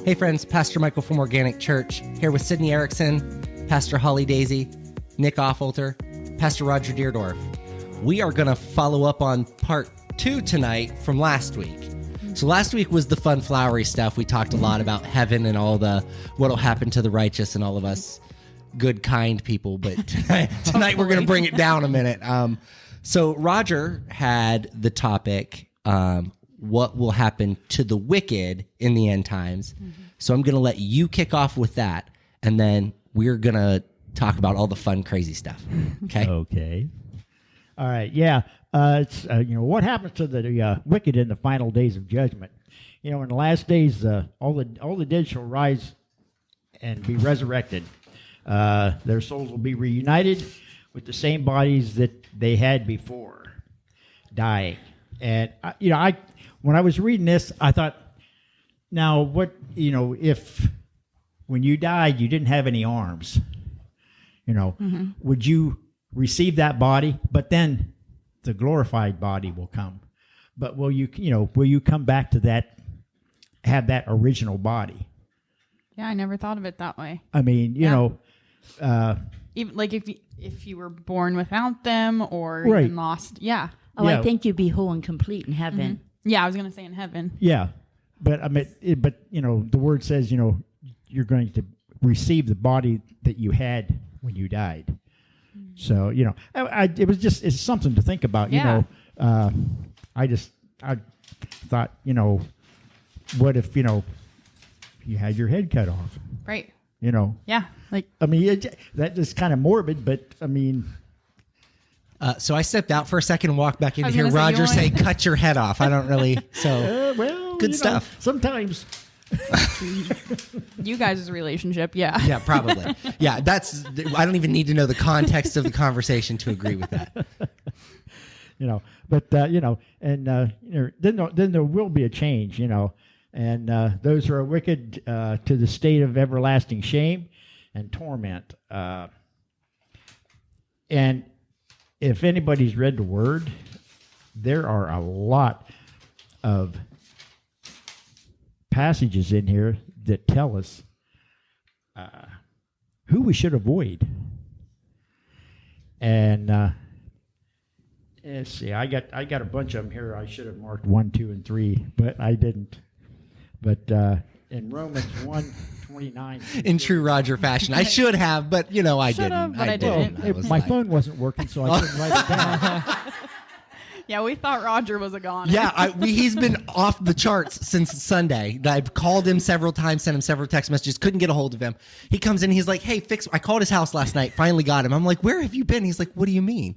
Hey friends, Pastor Michael from Organic Church here with Sydney Erickson, Pastor Holly Daisy, Nick Offolter, Pastor Roger Deerdorf. We are going to follow up on part 2 tonight from last week. So last week was the fun, flowery stuff. We talked a lot about heaven and all the what'll happen to the righteous and all of us good, kind people. But tonight we're going to bring it down a minute. So Roger had the topic, what will happen to the wicked in the end times. So I'm going to let you kick off with that, and then we're going to talk about all the fun, crazy stuff. Okay? Okay. All right. Yeah. It's what happens to the wicked in the final days of judgment? In the last days, all the dead shall rise and be resurrected. Their souls will be reunited with the same bodies that they had before dying. And when I was reading this, I thought, now what, if when you died you didn't have any arms, would you receive that body? But then the glorified body will come. But will you come back to that, have that original body? Yeah, I never thought of it that way. I mean, even like if you were born without them or Right. even lost. Yeah. Oh, Yeah. I think you'd be whole and complete in heaven. Yeah, I was going to say in heaven. Yeah, but I mean, the word says, you're going to receive the body that you had when you died. So, it's something to think about. Yeah. I thought, what if you had your head cut off? Right. Yeah. Like, I mean, that is kind of morbid, but I mean. So I stepped out for a second and walked back in I to was hear gonna say, Roger you say, want- cut your head off. I don't really, so Well, Good stuff. Sometimes. you guys' relationship, yeah. yeah, probably. Yeah, I don't even need to know the context of the conversation to agree with that. Then there will be a change, and those who are wicked to the state of everlasting shame and torment. And if anybody's read the Word, there are a lot of passages in here that tell us who we should avoid. And let's see, I got a bunch of them here. I should have marked 1, 2, and 3, but I didn't. But in Romans 1:29, In true Roger fashion. I should have, but, I Should have, didn't. but I didn't. I was my like- phone wasn't working, so I couldn't write it down. Yeah, we thought Roger was a goner. Yeah, he's been off the charts since Sunday. I've called him several times, sent him several text messages, couldn't get a hold of him. He comes in, he's like, hey, I called his house last night, finally got him. I'm like, where have you been? He's like, what do you mean?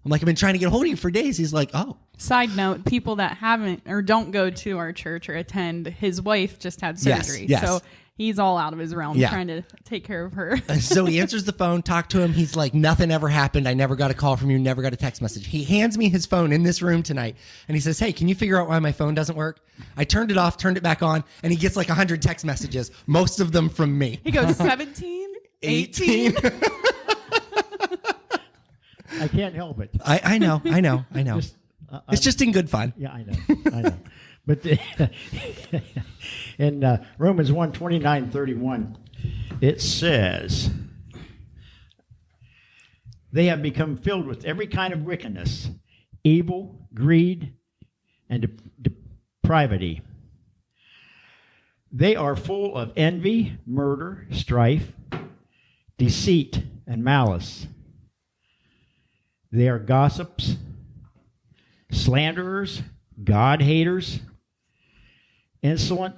I'm like, I've been trying to get a hold of you for days. He's like, oh. Side note, people that haven't or don't go to our church or attend, his wife just had surgery. Yes. So he's all out of his realm Yeah. trying to take care of her. So he answers the phone, talk to him. He's like, nothing ever happened. I never got a call from you, never got a text message. He hands me his phone in this room tonight, and he says, hey, can you figure out why my phone doesn't work? I turned it off, turned it back on, and he gets like 100 text messages, most of them from me. He goes 17, 18. I can't help it. I know. Just, It's just in good fun. Yeah, I know. But in Romans 1:29-31, it says, they have become filled with every kind of wickedness, evil, greed, and depravity. They are full of envy, murder, strife, deceit, and malice. They are gossips, slanderers, God-haters, insolent.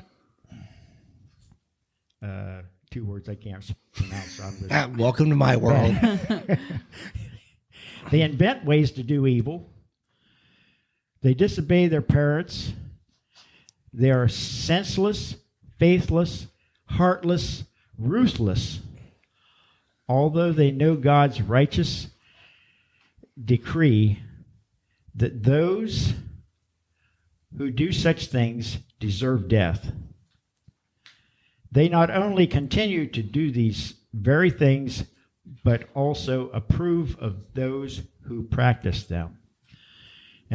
2 words I can't pronounce. So I'm gonna- Welcome to my world. They invent ways to do evil. They disobey their parents. They are senseless, faithless, heartless, ruthless. Although they know God's righteous decree that those who do such things deserve death. They not only continue to do these very things, but also approve of those who practice them.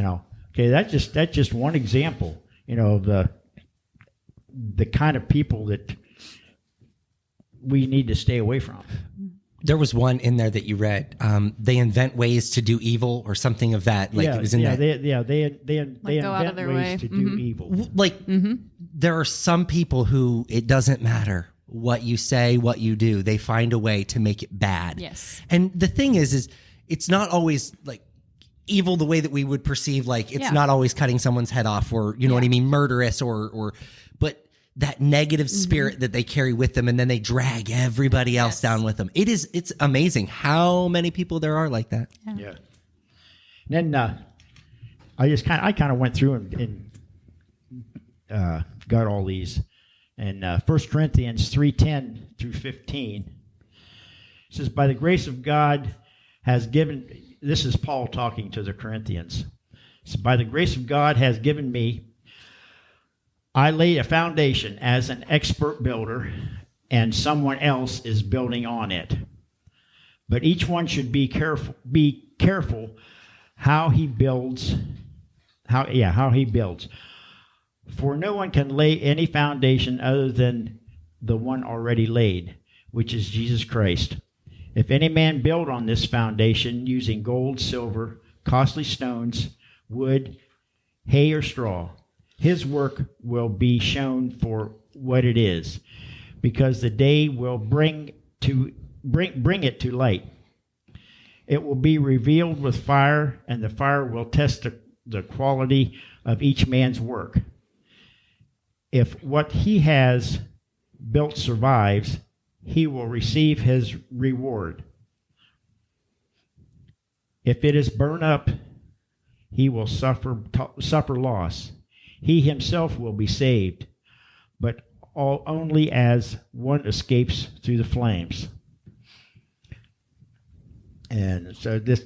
Okay, that's just one example, of the kind of people that we need to stay away from. There was one in there that you read. They invent ways to do evil or something of that. Like it was in that. They go out of invent their ways way. to do evil. Like there are some people who it doesn't matter what you say, what you do. They find a way to make it bad. Yes. And the thing is it's not always like evil the way that we would perceive. Like it's Yeah. not always cutting someone's head off or, you know what I mean? Murderous but that negative spirit that they carry with them, and then they drag everybody else down with them. It's amazing how many people there are like that. Yeah. And then I kind of went through and got all these. And 1 Corinthians 3:10 through 15 says, by the grace of God has given, this is Paul talking to the Corinthians. So by the grace of God has given me, I laid a foundation as an expert builder, and someone else is building on it. But each one should be careful how he builds. How he builds. For no one can lay any foundation other than the one already laid, which is Jesus Christ. If any man build on this foundation using gold, silver, costly stones, wood, hay, or straw, his work will be shown for what it is, because the day will bring it to light. It will be revealed with fire, and the fire will test the quality of each man's work. If what he has built survives, he will receive his reward. If it is burned up, he will suffer loss. He himself will be saved, but only as one escapes through the flames. And so this,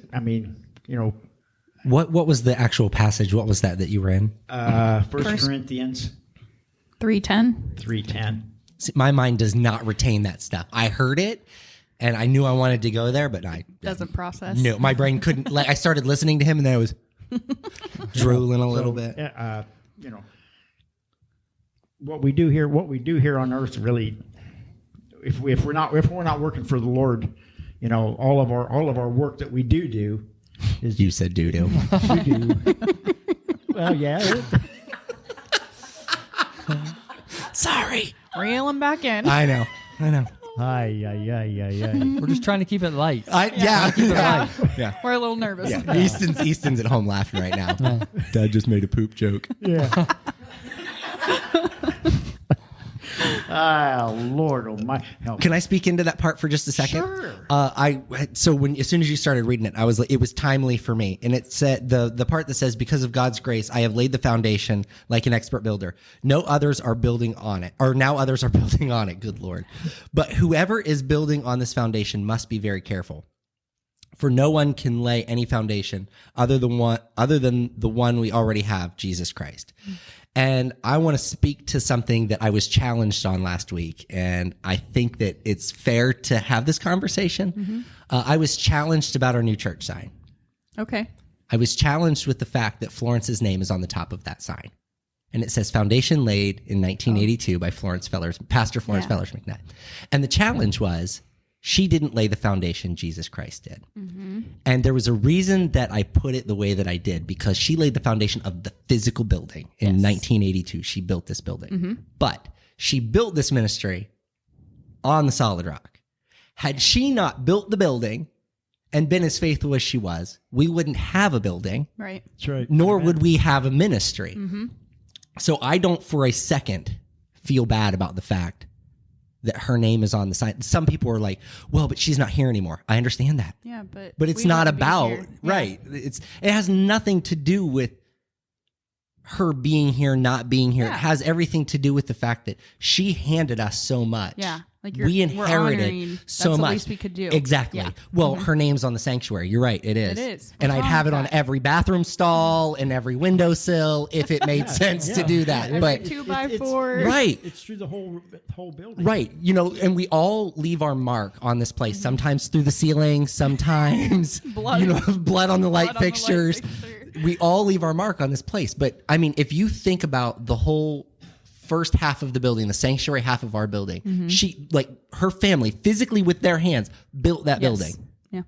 What was the actual passage? What was that you were in? 1 Corinthians 3:10. 3:10. See, my mind does not retain that stuff. I heard it and I knew I wanted to go there, but I Doesn't process. no, my brain couldn't. Like I started listening to him and then I was drooling a little bit. What we do here on earth, really, if we're not working for the Lord, all of our work that we do is You said doo-doo. we do. Well, yeah. Sorry. Reel him back in. I know. We're just trying to keep it light. Yeah. We're a little nervous. Yeah. Easton's at home laughing right now. Dad just made a poop joke. Yeah. Lord, oh my help. Can I speak into that part for just a second? Sure. As soon as you started reading it, it was timely for me, and it said the part that says, "Because of God's grace, I have laid the foundation like an expert builder. No others are building on it, or now others are building on it. Good Lord! But whoever is building on this foundation must be very careful." For no one can lay any foundation other than the one we already have, Jesus Christ. And I want to speak to something that I was challenged on last week, and I think that it's fair to have this conversation. I was challenged about our new church sign. Okay. I was challenged with the fact that Florence's name is on the top of that sign. And it says foundation laid in 1982 by Pastor Florence Fellers McNutt. And the challenge was, she didn't lay the foundation, Jesus Christ did. And there was a reason that I put it the way that I did, because she laid the foundation of the physical building in 1982. She built this building. But she built this ministry on the solid rock. Had she not built the building and been as faithful as she was, we wouldn't have a building, Right. That's right. nor would we have a ministry. So I don't for a second feel bad about the fact that her name is on the sign. Some people are like, well, but she's not here anymore. I understand that. Yeah, But it's we not have to be about, here. Yeah. right. It has nothing to do with her being here, not being here. It Yeah. has everything to do with the fact that she handed us so much. Yeah. Like we we're inherited honoring- so that's much. the least we could do. Exactly. Yeah. Well, her name's on the sanctuary. You're right. It is. It is. And What's I'd wrong have with it on that? every bathroom stall and every windowsill if it made sense to do that. Every But 2x4. right. It's through the whole building. Right. And we all leave our mark on this place, sometimes through the ceiling, sometimes Blood. blood on the light Blood on the light fixtures. fixture. We all leave our mark on this place. But I mean, if you think about the whole first half of the building, the sanctuary half of our building. She, like, her family physically with their hands built that building. Yeah.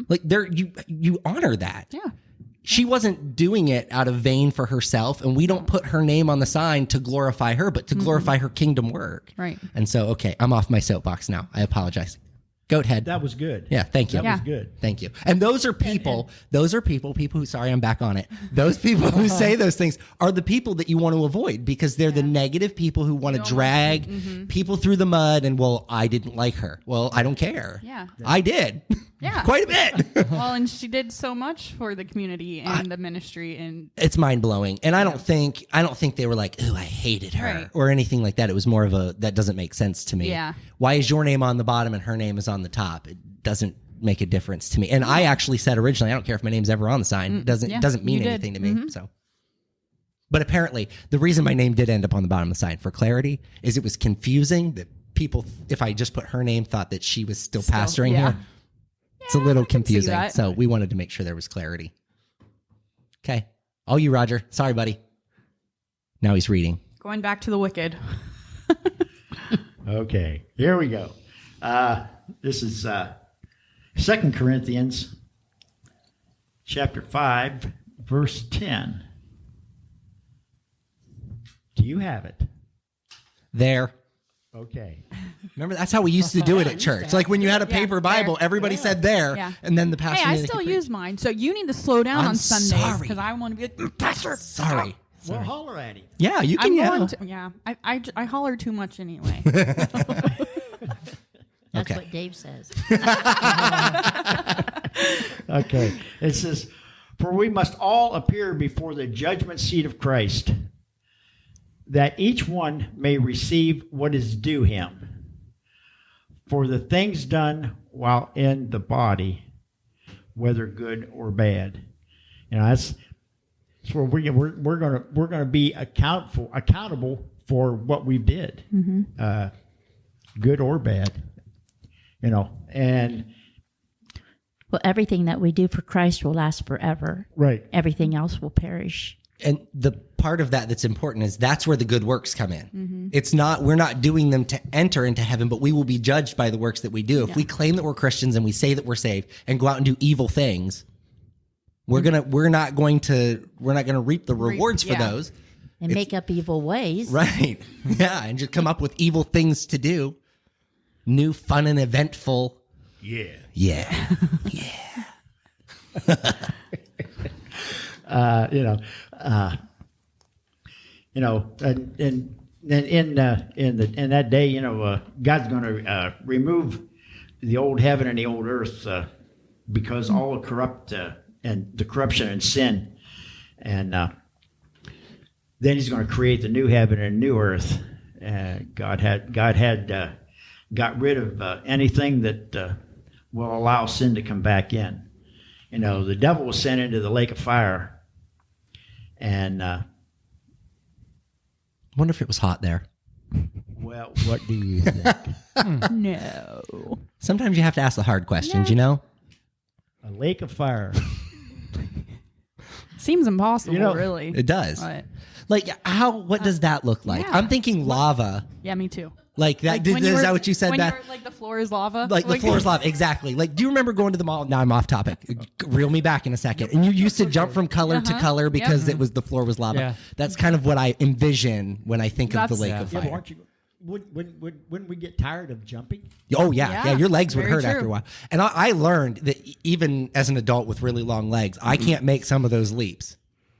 Like, you honor that. Yeah. She wasn't doing it out of vain for herself, and we don't put her name on the sign to glorify her, but to glorify her kingdom work. Right. And so, okay, I'm off my soapbox now. I apologize. Goat head. That was good. Yeah, thank you. That was good. Thank you. And those are people, people who, sorry, I'm back on it. Those people who say those things are the people that you want to avoid because they're the negative people who want to drag people through the mud and, well, I didn't like her. Well, I don't care. Yeah. I did. Yeah. Quite a bit. Well, and she did so much for the community and the ministry, and It's mind blowing. And I don't think they were like, "Ooh, I hated her," Right. or anything like that. It was more of a, that doesn't make sense to me. Yeah. Why is your name on the bottom and her name is on the top? It doesn't make a difference to me. And I actually said originally, I don't care if my name's ever on the sign. It doesn't mean you did. anything to me. So, but apparently the reason my name did end up on the bottom of the sign, for clarity, is it was confusing that people, if I just put her name, thought that she was still pastoring yeah. here. It's a little I can see confusing. that. So we wanted to make sure there was clarity. Okay. All you, Roger. Sorry, buddy. Now he's reading. going back to the wicked. Okay, here we go. This is 2 Corinthians chapter 5, verse 10. Do you have it? There. Okay. Remember, that's how we used to do it at church. Like when you had a paper Bible, there. everybody said there, Yeah. and then the pastor. Hey, I needed to still preach. use mine, so you need to slow down I'm on Sundays sorry. because I want to be like, Pastor. Sorry. Well, holler at him. Yeah, you can I'm yell. going to, yeah. I holler too much anyway. That's Okay. what Dave says. Okay. It says, "For we must all appear before the judgment seat of Christ, that each one may receive what is due him for the things done while in the body, whether good or bad." You know, that's where we're gonna be accountable for what we did, good or bad. You know, and Well, everything that we do for Christ will last forever. right. Everything else will perish. And the part of that that's important is that's where the good works come in. It's not, we're not doing them to enter into heaven, but we will be judged by the works that we do. If we claim that we're Christians and we say that we're saved and go out and do evil things, we're not going to reap the rewards for yeah. those. And make up evil ways. Right. Yeah. And just come up with evil things to do. New, fun, and eventful. Yeah. Yeah. And in that day, God's going to remove the old heaven and the old earth because all the corruption and sin, and then He's going to create the new heaven and new earth. God had got rid of anything that will allow sin to come back in. The devil was sent into the lake of fire, and Wonder if it was hot there. well, what do you think? No. Sometimes you have to ask the hard questions, you know? A lake of fire. Seems impossible, really. It does. But, Like, what does that look like? yeah. I'm thinking lava. yeah, me too. Like that. When you Is were- that what you said, when Beth? you were, like the floor is lava? Like the floor is lava. Exactly. Like, do you remember going to the mall? Now I'm off topic. Reel me back in a second. And you used to jump from color to color because it was the floor was lava. Yeah. That's kind of what I envision when I think of the That's- lake Yeah. of Yeah, but fire. aren't you? Wouldn't we get tired of jumping? Oh yeah, Yeah, your legs would very hurt after a true. while. And I learned that even as an adult with really long legs, I can't make some of those leaps.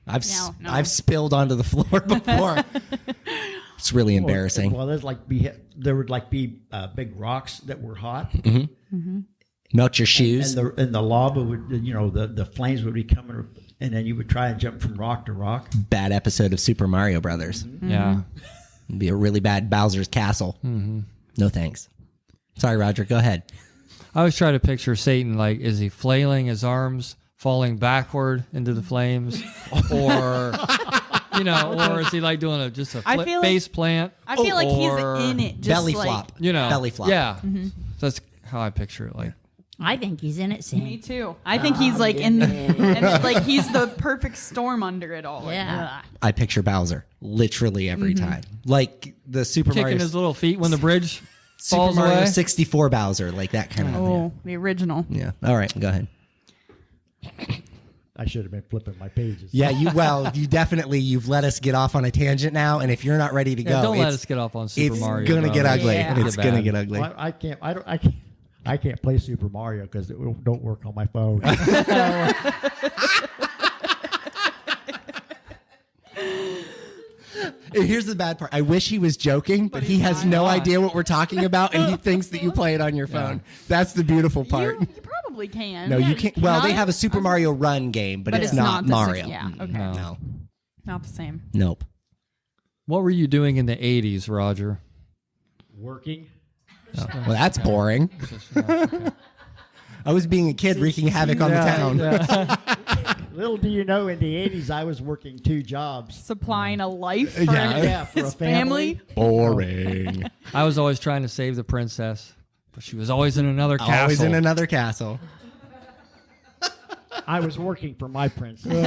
I've No. I've spilled onto the floor before. It's really embarrassing. Well, there would be big rocks that were hot, Melt your shoes. and the lava would, the flames would be coming, and then you would try and jump from rock to rock. Bad episode of Super Mario Brothers. Yeah. It'd be a really bad Bowser's Castle. No thanks. Sorry, Roger. Go ahead. I always try to picture Satan like, is he flailing his arms, falling backward into the flames, or or is he like doing just a I feel like- face plant? I feel like or, he's in it. Just Belly like, flop. You know, Belly flop. Yeah, that's how I picture it. Like, I think he's Me innocent. too. I think he's like and, like he's the perfect storm under it all. Like, Yeah. ugh. I picture Bowser literally every time, like the Super Kicking Mario, his little feet when the bridge Super falls Mario away. 64 Bowser, like that kind of. Oh, the original. Yeah. All right, go ahead. I should have been flipping my pages. Yeah, you've let us get off on a tangent now, and if you're not ready to Yeah, go, don't let it's- us get off on Super it's Mario. gonna Bros. get ugly. Yeah. It's Get gonna bad. get ugly. Well, I can't play Super Mario because it don't work on my phone. And here's the bad part. I wish he was joking, but he has no idea what we're talking about, and he thinks that you play it on your phone. That's the beautiful part. You probably can. No, you can't. Well, they Not- have a Super Mario Run game, but, But it's it's not not the Mario. yeah, okay. No. Not the same. Nope. What were you doing in the 80s, Roger? Working. Well, that's boring. I was being a kid wreaking havoc on the town. Little do you know, in the 80s, I was working 2 jobs. Supplying a life for Yeah. For his a family. Boring. I was always trying to save the princess, but she was always in another castle. Always in another castle. I was working for my princess. Building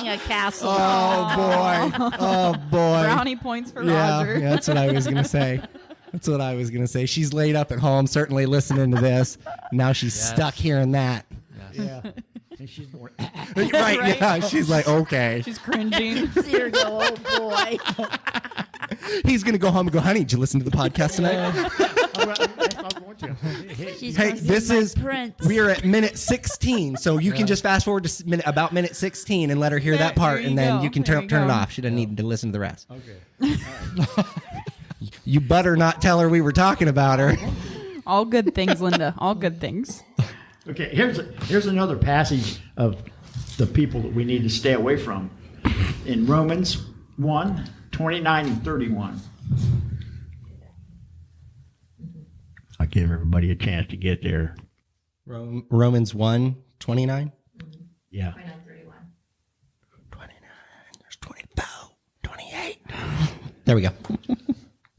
a castle. Oh boy. Oh boy. brownie points for Yeah, Roger. that's what I was gonna say. That's what I was gonna say. She's laid up at home, certainly listening to this. Now she's stuck hearing that. Yeah. And she's more. Right? Right. Yeah. She's like, okay. She's cringing. See her go, oh boy. He's gonna go home and go, honey, did you listen to the podcast tonight? I'm going to. She's Hey, gonna be this my is prince. we are at minute 16, so you can just fast forward to about minute 16 and let her hear that part, there you and then go. you can There turn you it go. off. She doesn't need to listen to the rest. Okay. You better not tell her we were talking about her. All good things, Linda. All good things. Okay, here's another passage of the people that we need to stay away from. In Romans 1:29 and 31. I'll give everybody a chance to get there. Romans 1:29. Yeah. 29. There's 28. There we go.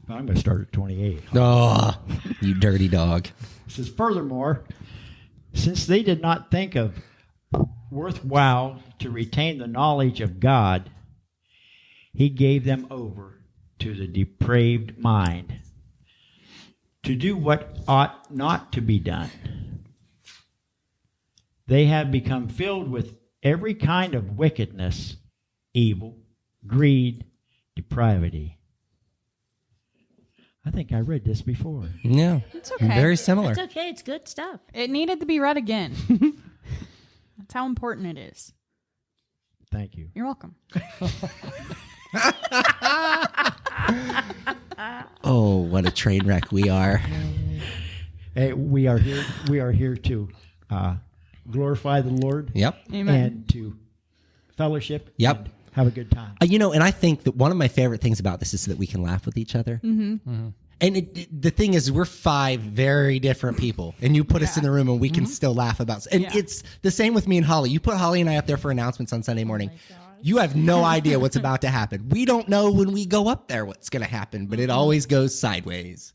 I'm going to start at 28. Oh, you dirty dog. It says, furthermore, since they did not think of worthwhile to retain the knowledge of God, he gave them over to the depraved mind to do what ought not to be done. They have become filled with every kind of wickedness, evil, greed, depravity. I think I read this before. Yeah, It's okay. very similar. It's okay. It's good stuff. It needed to be read again. That's how important it is. Thank you. You're welcome. Oh, what a train wreck we are. Hey, we are here. We are here to glorify the Lord Yep. Amen. and to fellowship. Yep. And have a good time. And I think that one of my favorite things about this is that we can laugh with each other. Mm-hmm. And the thing is, we're 5 very different people, and you put us in the room, and we can still laugh about. And it's the same with me and Holly. You put Holly and I up there for announcements on Sunday morning. You have no idea what's about to happen. We don't know when we go up there what's going to happen, but it always goes sideways.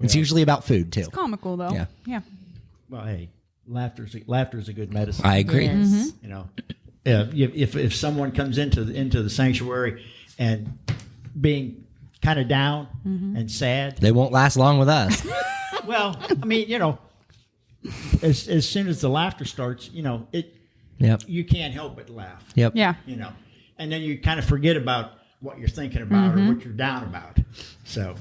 It's usually about food too. Comical though. Yeah. Yeah. Well, hey, laughter's a good medicine. I agree. Yes. You know, if someone comes into the sanctuary and being kind of down and sad, They won't last long with us. well, I mean, you know, as soon as the laughter starts, you know, Yep. you can't help but laugh. Yep. Yeah. You know, and then you kind of forget about what you're thinking about or what you're down about. So,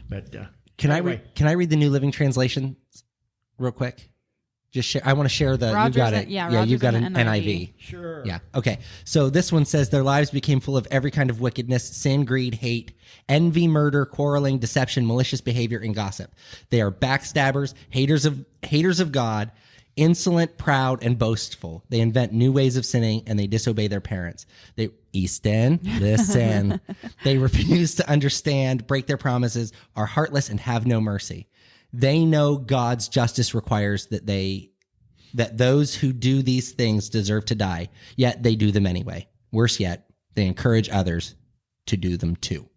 but Can anyway. I read the New Living Translation real quick? Just share. I want to share the. Roger's you got in- it. yeah, You've Roger's got in an NIV. NIV. Sure. Yeah. Okay. So this one says their lives became full of every kind of wickedness, sin, greed, hate, envy, murder, quarreling, deception, malicious behavior, and gossip. They are backstabbers, haters of God, insolent, proud, and boastful. They invent new ways of sinning, and they disobey their parents. They Easton, listen. They refuse to understand, break their promises, are heartless, and have no mercy. They know God's justice requires that those who do these things deserve to die, yet they do them anyway. Worse yet, they encourage others to do them too.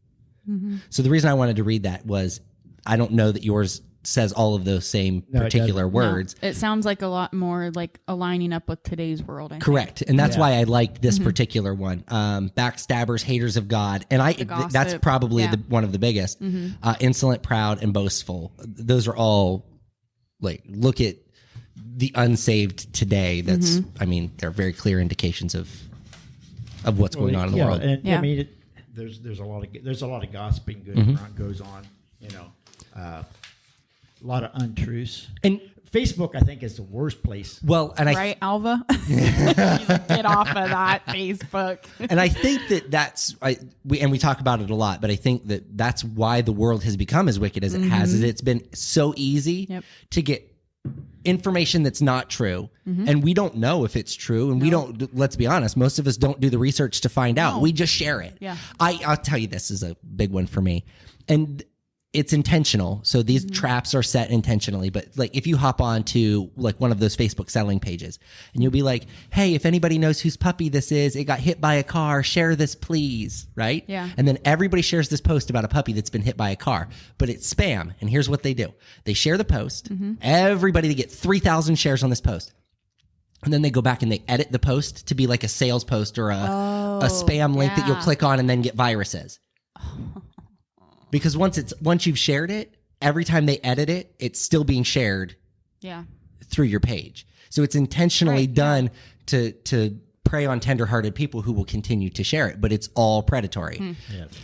So the reason I wanted to read that was I don't know that yours says all of those same No, it particular doesn't. words. No, it sounds like a lot more like aligning up with today's world. I think. Correct, and that's Yeah. why I like this particular one. Backstabbers, haters of God, and that's gossip. probably Yeah. one of the biggest. Insolent, proud, and boastful. Those are all like, look at the unsaved today. That's I mean, they're very clear indications of what's going on in the yeah, world. And Yeah. I mean, there's a lot of gossiping goes on. You know, a lot of untruths. And Facebook, I think, is the worst place. well, and Right, Alva? He's like, get off of that Facebook. and I think that's we talk about it a lot, but I think that's why the world has become as wicked as it has. Is it's been so easy Yep. to get information that's not true, and we don't know if it's true, and we don't. Let's be honest, most of us don't do the research to find out. We just share it. Yeah. I'll tell you, this is a big one for me, and it's intentional. So these traps are set intentionally. But like, if you hop on to like one of those Facebook selling pages, and you'll be like, "Hey, if anybody knows whose puppy this is, it got hit by a car. Share this, please." Right? Yeah. And then everybody shares this post about a puppy that's been hit by a car, but it's spam. And here's what they do: they share the post. Everybody, they get 3,000 shares on this post. And then they go back and they edit the post to be like a sales post or a spam link that you'll yeah. click on and then get viruses. Because once you've shared it, every time they edit it, it's still being shared Yeah. through your page. So it's intentionally done to prey on tenderhearted people who will continue to share it, but it's all predatory.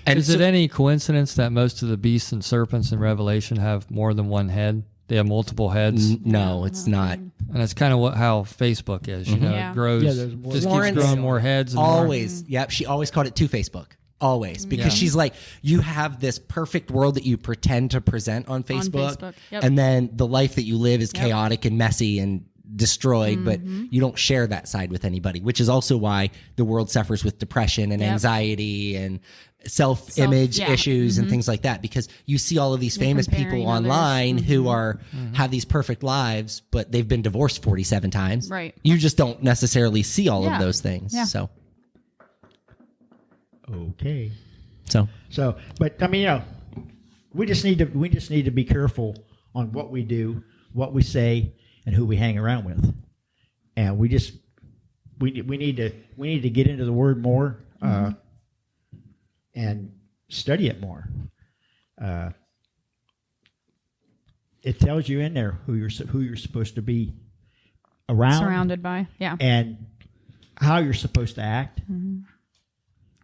And Is it any coincidence that most of the beasts and serpents in Revelation have more than one head? They have multiple heads, no, it's not. and that's kind of how Facebook is. You know, Yeah. it grows, Yeah, there's more- just Florence- keeps growing more heads. And more. Always. Yep. She always called it to Facebook. Always. Because she's like, you have this perfect world that you pretend to present on Facebook. Facebook, yep. And then the life that you live is chaotic and messy and destroyed, but you don't share that side with anybody, which is also why the world suffers with depression and Yep. anxiety and self-image yeah. issues and things like that, because you see all of these famous comparing people others. online who are have these perfect lives, but they've been divorced 47 times. Right. You just don't necessarily see all of Yeah. those things. Yeah. So Okay. so So, but I mean, you know, we just need to be careful on what we do, what we say, and who we hang around with. And we need to get into the Word more and study it more. It tells you in there who you're supposed to be around, Surrounded by. Yeah. and how you're supposed to act.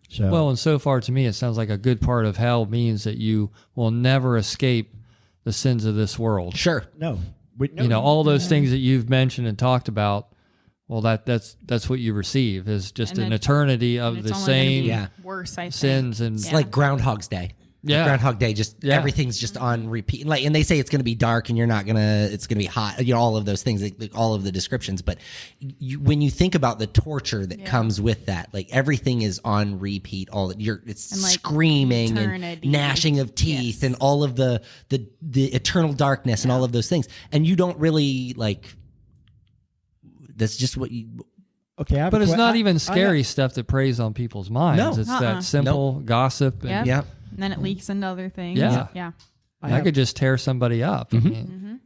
So, Well, and so far to me, it sounds like a good part of hell means that you will never escape the sins of this world. sure. no, You know, all those things that you've mentioned and talked about. Well, that's what you receive is just And an it- eternity And of it's the only gonna same be Yeah. worse, I think. sins and It's like Groundhog's Day. Yeah. Groundhog Day, just Yeah. everything's just on repeat. Like, and they say it's going to be dark and it's going to be hot. You know, all of those things, like all of the descriptions. But when you think about the torture that comes with that, like everything is on repeat. It's And, like, screaming eternity. and gnashing of teeth Yes. and all of the eternal darkness and all of those things. And you don't really like. That's just what you. Okay, But it's not even scary stuff that preys on people's minds. No. It's Uh-uh. that simple gossip. And Yep. Yeah. And then it leaks into other things. Yeah. Yeah. I could just tear somebody up. I mean,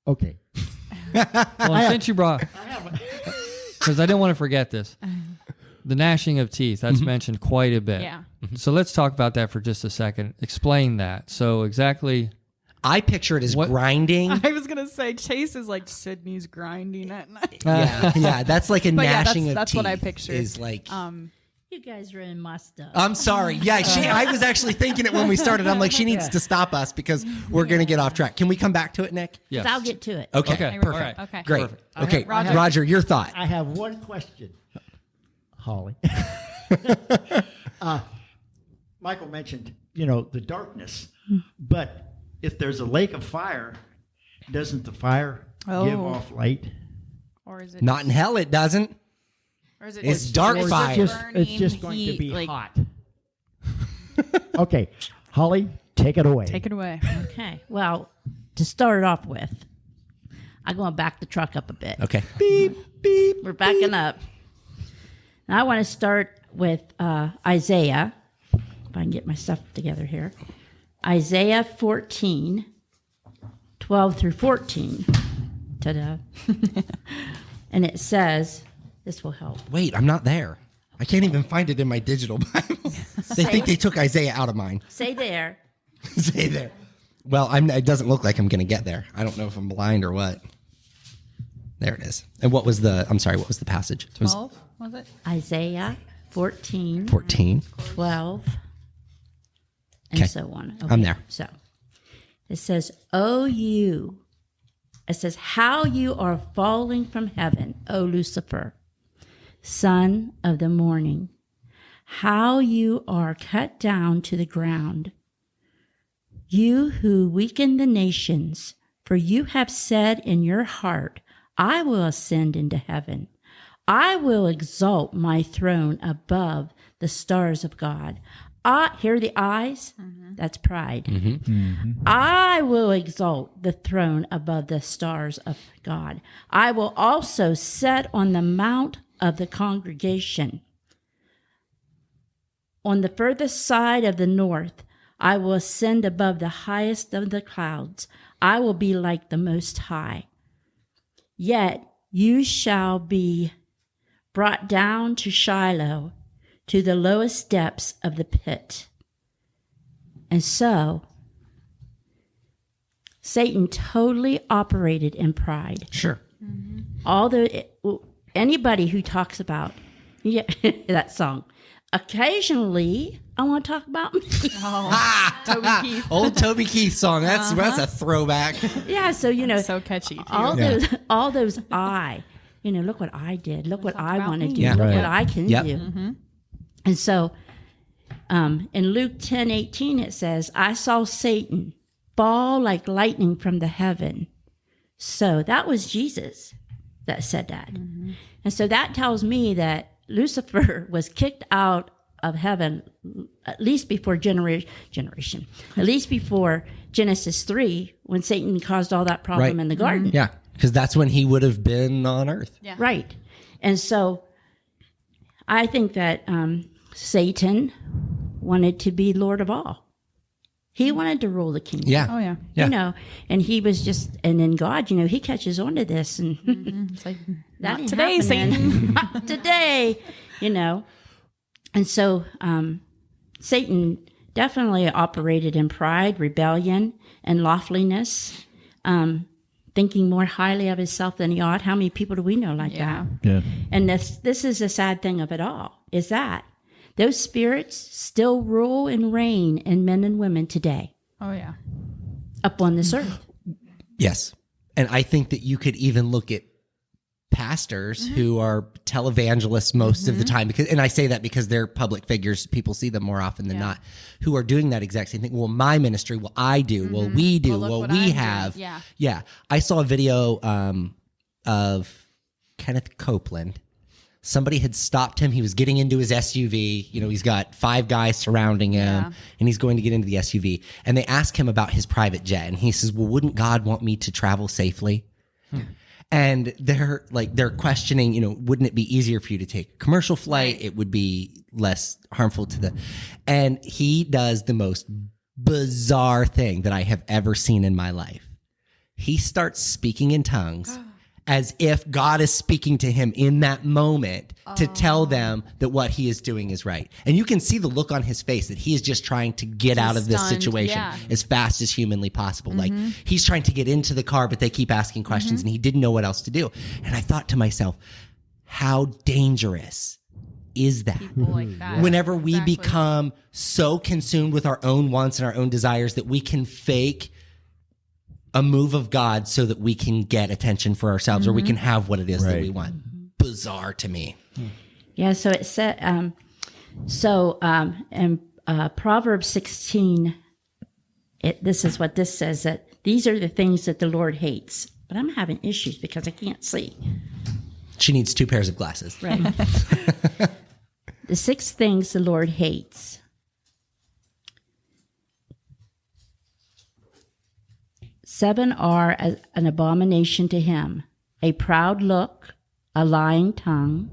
Okay. well, since you brought, because I didn't want to forget this, the gnashing of teeth, that's mentioned quite a bit. Yeah. So let's talk about that for just a second. Explain that. So exactly, I picture it as What- grinding. I was gonna say Chase is like Sydney's grinding at night. Yeah, that's like a But yeah, gnashing of that's teeth. what I pictured. Is like. You guys are in my stuff. I'm sorry. Yeah, I was actually thinking it when we started. I'm like, she needs to stop us because we're going to get off track. Can we come back to it, Nick? yes. I'll get to it. Okay, Okay, perfect. all right. Okay. Great. Perfect. Okay, Roger. Roger, your thought. I have one question, Holly. Michael mentioned, the darkness, but if there's a lake of fire, doesn't the fire give Oh. off light? Or is it Not in hell, it doesn't. or is it It's just- dark or is it fire. It's just burning going to heat, be like, hot. Okay, Holly, take it away. Take it away. Okay. Well, to start off with, I'm going to back the truck up a bit. Okay. Beep, beep. We're backing up. And I want to start with Isaiah. If I can get my stuff together here. Isaiah 14, 12 through 14. Ta-da. And it says, this will help. Wait, I'm not there. I can't even find it in my digital Bible. They think they took Isaiah out of mine. Say there. Say there. Well, it doesn't look like I'm going to get there. I don't know if I'm blind or what. There it is. And what was the passage? It was 12, was it? Isaiah 14, 14. 12, and Okay. so on. I'm there. So it says, it says, how you are falling from heaven, O Lucifer, son of the morning, how you are cut down to the ground, you who weaken the nations, for you have said in your heart, I will ascend into heaven. I will exalt my throne above the stars of God. Hear the eyes? That's pride. I will exalt the throne above the stars of God. I will also set on the mount of the congregation. On the furthest side of the north, I will ascend above the highest of the clouds. I will be like the Most High. Yet you shall be brought down to Shiloh, to the lowest depths of the pit. And so, Satan totally operated in pride. Sure. Anybody who talks about that song, occasionally, I want to talk about me. Toby Keith. Old Toby Keith song. That's a throwback. Yeah, so So catchy, too. all those look what I did. Look what I about want to me. do. Yeah. Look Right. what I can Yep. do. And so, in Luke 10:18, it says, I saw Satan fall like lightning from the heaven. So that was Jesus that said that. And so that tells me that Lucifer was kicked out of heaven at least before generation, at least before Genesis 3, when Satan caused all that problem Right. in the garden. Yeah, because that's when he would have been on Earth. Yeah. Right. And so I think that Satan wanted to be Lord of all. He wanted to rule the kingdom. Yeah. Oh, yeah. Yeah. And he was and then God, he catches on to this and It's like, that not ain't today, happening. Satan. Not today, And so Satan definitely operated in pride, rebellion, and loftiness, thinking more highly of himself than he ought. How many people do we know like Yeah. that? Yeah. And this is the sad thing of it all, is that those spirits still rule and reign in men and women today Oh, yeah. up on this earth. Yes. And I think that you could even look at pastors who are televangelists most of the time, and I say that because they're public figures, people see them more often than not, who are doing that exact same thing. Well, my ministry, well, I do, well, we do, Well, look well, what we I'm doing. have. Yeah. Yeah. I saw a video of Kenneth Copeland. Somebody had stopped him. He was getting into his SUV. He's got 5 guys surrounding him, Yeah. and he's going to get into the SUV. And they ask him about his private jet, and he says, well, wouldn't God want me to travel safely? And they're questioning, wouldn't it be easier for you to take a commercial flight? It would be less harmful to and he does the most bizarre thing that I have ever seen in my life. He starts speaking in tongues as if God is speaking to him in that moment to tell them that what he is doing is right. And you can see the look on his face that he is just trying to get out of this stunned, situation yeah. as fast as humanly possible. Like he's trying to get into the car, but they keep asking questions and he didn't know what else to do. And I thought to myself, how dangerous is that? People like that. Whenever we Exactly. become so consumed with our own wants and our own desires that we can fake a move of God so that we can get attention for ourselves or we can have what it is that Right. we want. Bizarre to me. Yeah, so it said, in Proverbs 16, this is what this says, that these are the things that the Lord hates. But I'm having issues because I can't see. She needs 2 pairs of glasses. Right. The 6 things the Lord hates. Seven are an abomination to him: a proud look, a lying tongue,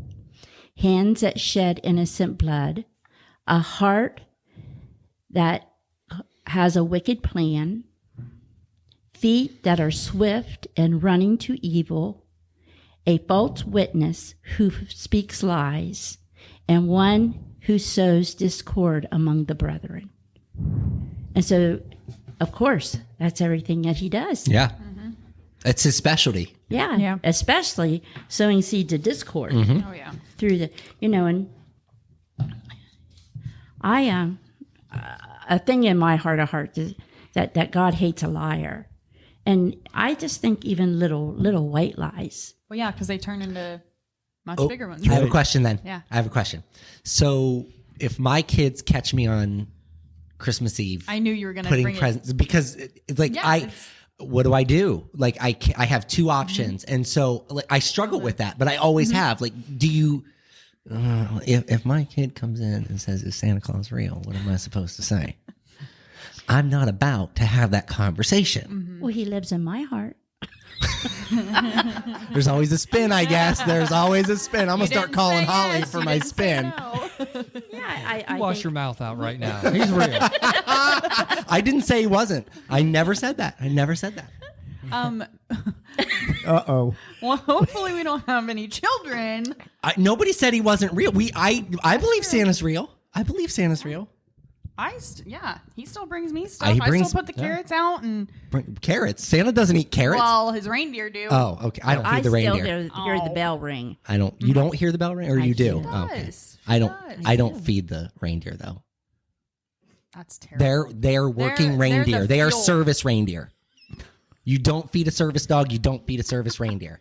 hands that shed innocent blood, a heart that has a wicked plan, feet that are swift and running to evil, a false witness who speaks lies, and one who sows discord among the brethren. And so, of course, that's everything that he does. Yeah. It's his specialty. Yeah. Yeah. Especially sowing seeds of discord Oh yeah. through the, and I, a thing in my heart of hearts is that God hates a liar. And I just think even little white lies. Well, yeah, because they turn into much Oh, bigger ones. I have a question then. Yeah. I have a question. So if my kids catch me on Christmas Eve I knew you were going to putting bring presents, because it's like, Yeah, it's- what do I do? Like I have two options. And so like, I struggle with that, but I always have. Like, do you, if my kid comes in and says, is Santa Claus real? What am I supposed to say? I'm not about to have that conversation. Well, he lives in my heart. There's always a spin, I guess. There's always a spin. I'm going to You start didn't calling say Holly yes, for you my didn't say spin. no. Yeah, I Wash think, your mouth out right now. He's real. I didn't say he wasn't. I never said that. Uh-oh. Well, hopefully we don't have any children. Nobody said he wasn't real. I believe Santa's real. I believe Santa's real. He still brings me stuff. He I brings- still put the carrots out, and Carrots. Santa doesn't eat carrots. well, his reindeer do. Oh, okay. I don't I feed the still reindeer. hear the bell ring. I don't. You don't hear the bell ring, or you do? do. Oh, okay. Does. I don't. Does. I don't feed the reindeer though. That's terrible. They're working They're reindeer. the They are fuel. service reindeer. You don't feed a service dog. You don't feed a service reindeer.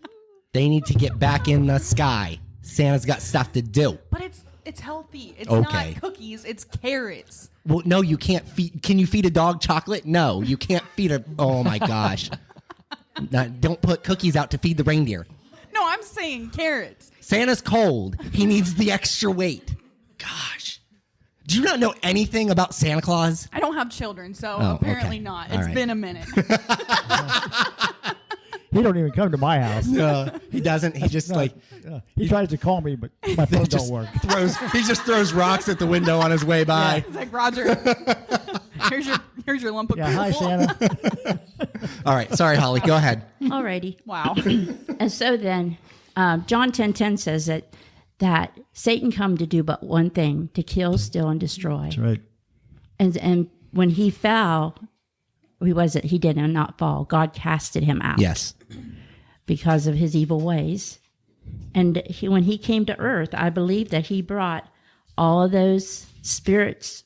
They need to get back in the sky. Santa's got stuff to do. But it's healthy. It's Okay. not cookies. It's carrots. Well, no, you can't feed. Can you feed a dog chocolate? No, you can't feed a. Oh my gosh! Don't put cookies out to feed the reindeer. No, I'm saying carrots. Santa's cold. He needs the extra weight. Gosh, do you not know anything about Santa Claus? I don't have children, so Oh, apparently okay. not. All It's right. been a minute. He don't even come to my house. He doesn't. He just like He tries to call me, but my phone don't work. He just throws rocks at the window on his way by. It's like, Roger, here's your lump of Yeah, hi, coal. Santa. All right, sorry, Holly. Go ahead. Alrighty. Wow. And so then, John 10:10 says that Satan come to do but one thing, to kill, steal, and destroy. That's right. And when he fell, he did not fall. God casted him out. Yes. Because of his evil ways. And when he came to earth, I believe that he brought all of those spirits,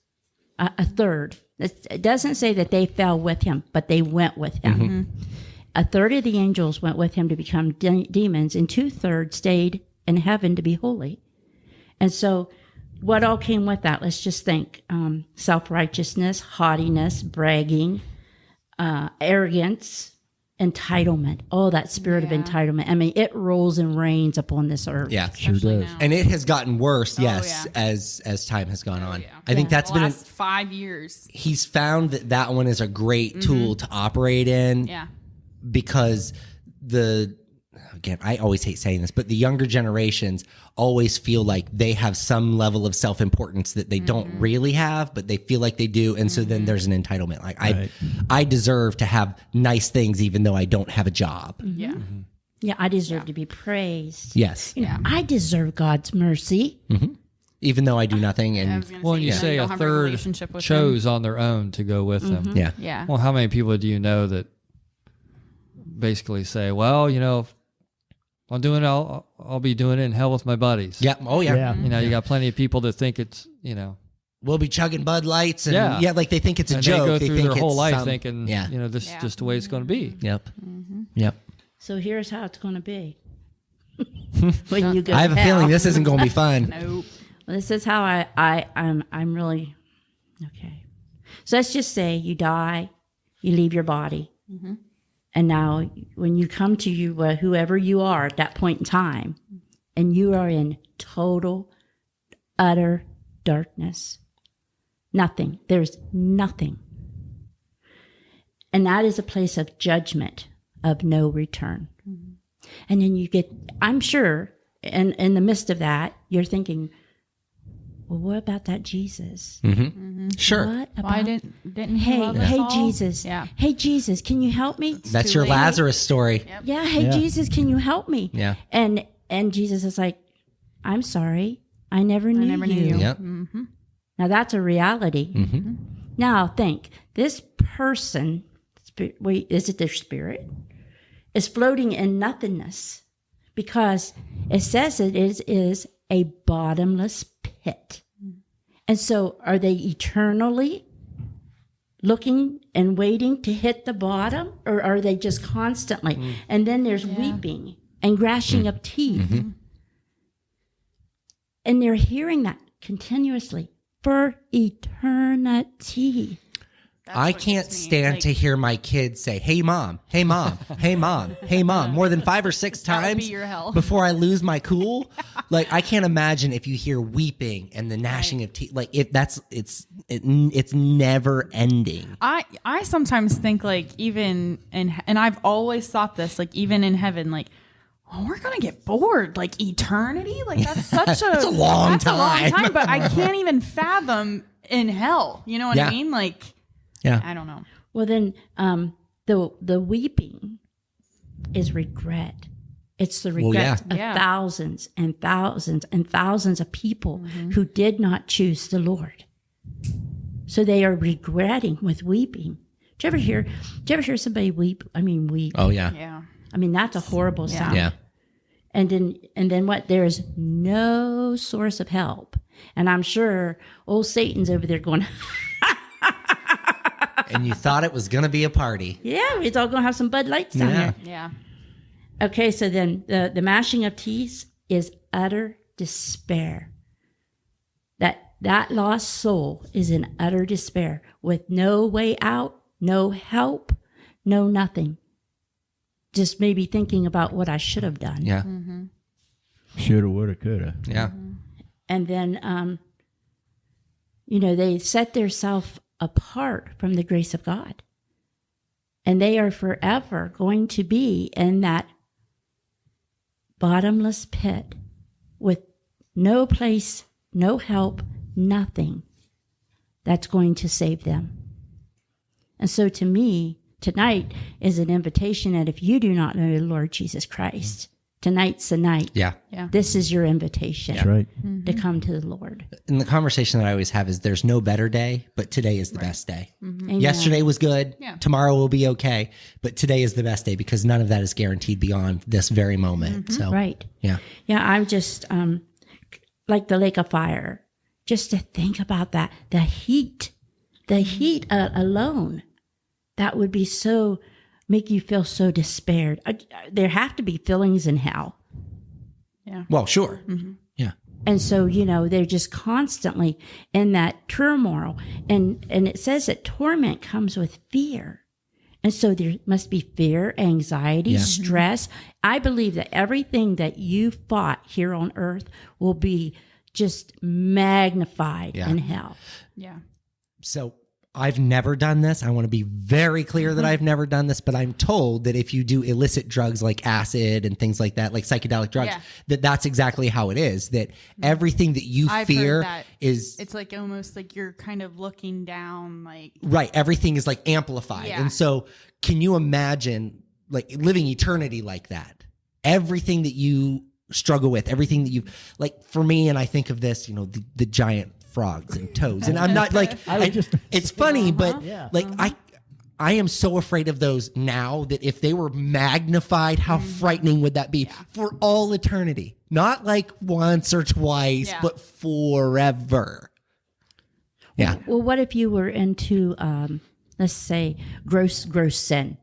a third. It doesn't say that they fell with him, but they went with him. Mm-hmm. A third of the angels went with him to become demons, and 2/3 stayed in heaven to be holy. And so what all came with that? Let's just think. Self-righteousness, haughtiness, bragging, arrogance, entitlement. Oh, that spirit of entitlement. I mean, it rolls and rains upon this earth. Yeah. Sure Especially does. now. And it has gotten worse, yes, yeah. as time has gone on. yeah. I think that's the been. last 5 years. He's found that one is a great tool to operate in. Yeah. Because again, I always hate saying this, but the younger generations always feel like they have some level of self-importance that they don't really have, but they feel like they do. And so then there's an entitlement. Like I deserve to have nice things even though I don't have a job. Yeah. Yeah, I deserve to be praised. Yes. You know, I deserve God's mercy. Even though I do nothing. I And was gonna Well, and you yeah, say don't a have third relationship with chose on their own to go with them. yeah. Him. Yeah. Well, how many people do you know that basically say, well, if I'm doing it, I'll be doing it in hell with my buddies. Yeah. Oh yeah. Yeah. You got plenty of people that think it's, We'll be chugging Bud Lights and Yeah. like they think it's a and joke. they go through think their whole it's life some- thinking, Yeah. this Yeah. is just the way it's going to be. Yep. Yep. So here's how it's going to be. When you go I have a to hell. feeling this isn't going to be fun. Nope. Well, this is how I'm really okay. So let's just say you die, you leave your body, and now when you come to whoever you are at that point in time, and you are in total, utter darkness, nothing. There's nothing, and that is a place of judgment, of no return. And then I'm sure, in the midst of that, you're thinking, well, what about that Jesus? Sure. What about Why didn't he love us Hey all? Jesus. Yeah. Hey Jesus, can you help me? That's too your late. Lazarus story. Yeah, hey Yeah. Jesus, can you help me? Yeah. And Jesus is like, I'm sorry. I never knew never knew you. Yep. Now that's a reality. Mm-hmm. Now think, this person, wait, is it their spirit? Is floating in nothingness because it says it is a bottomless pit. And so are they eternally looking and waiting to hit the bottom, or are they just constantly? And then there's weeping and gnashing of teeth. And they're hearing that continuously for eternity. I can't stand to hear my kids say, "Hey mom, hey mom, hey mom, hey mom," more than 5 or 6 That would times be your hell. before I lose my cool. Like I can't imagine if you hear weeping and the gnashing of teeth. Like it's never ending. I sometimes think like even and I've always thought this, like even in heaven, like, oh, we're gonna get bored, like eternity, like that's such a That's a long that's a long time. time. But I can't even fathom in hell. You know what Yeah. I mean? Like Yeah. I don't know. Well, then the weeping is regret. It's the regret of Yeah. thousands and thousands and thousands of people who did not choose the Lord. So they are regretting with weeping. Do you ever hear somebody weep? I mean, weep. Oh yeah. Yeah. I mean, that's a horrible sound. Yeah. And then what? There is no source of help. And I'm sure old Satan's over there going, And you thought it was gonna be a party. yeah, it's all going to have some Bud Lights down Yeah. there. Yeah. Okay, so then the gnashing of teeth is utter despair. That lost soul is in utter despair with no way out, no help, no nothing. Just maybe thinking about what I should have done. Yeah. Shoulda, woulda, coulda. Yeah. And then, they set themselves apart from the grace of God. And they are forever going to be in that bottomless pit with no place, no help, nothing that's going to save them. And so to me, tonight is an invitation that if you do not know the Lord Jesus Christ, tonight's the night. Yeah. Yeah. This is your invitation That's right. to come to the Lord. And the conversation that I always have is there's no better day, but today is the best day. Amen. Yesterday was good. Yeah. Tomorrow will be okay. But today is the best day because none of that is guaranteed beyond this very moment. So, Right. yeah. Yeah, I'm just like the lake of fire. Just to think about that, the heat alone, that would be so, make you feel so despaired. There have to be feelings in hell. Well, sure. Yeah. And so, they're just constantly in that turmoil. And it says that torment comes with fear. And so there must be fear, anxiety, Yeah. stress. I believe that everything that you fought here on earth will be just magnified Yeah. in hell. Yeah. So I've never done this. I want to be very clear that I've never done this, but I'm told that if you do illicit drugs like acid and things like that, like psychedelic drugs, Yeah. that's exactly how it is. That everything that you I've fear heard that is it's like almost like you're kind of looking down, like right. Everything is like amplified. Yeah. And so can you imagine like living eternity like that? Everything that you struggle with, everything that you like for me, and I think of this, the giant frogs and toads. And I'm not like it's funny, but Yeah. like I am so afraid of those now that if they were magnified, how frightening would that be for all eternity? Not like once or twice, Yeah. but forever. Yeah. Well, what if you were into, let's say, gross sin?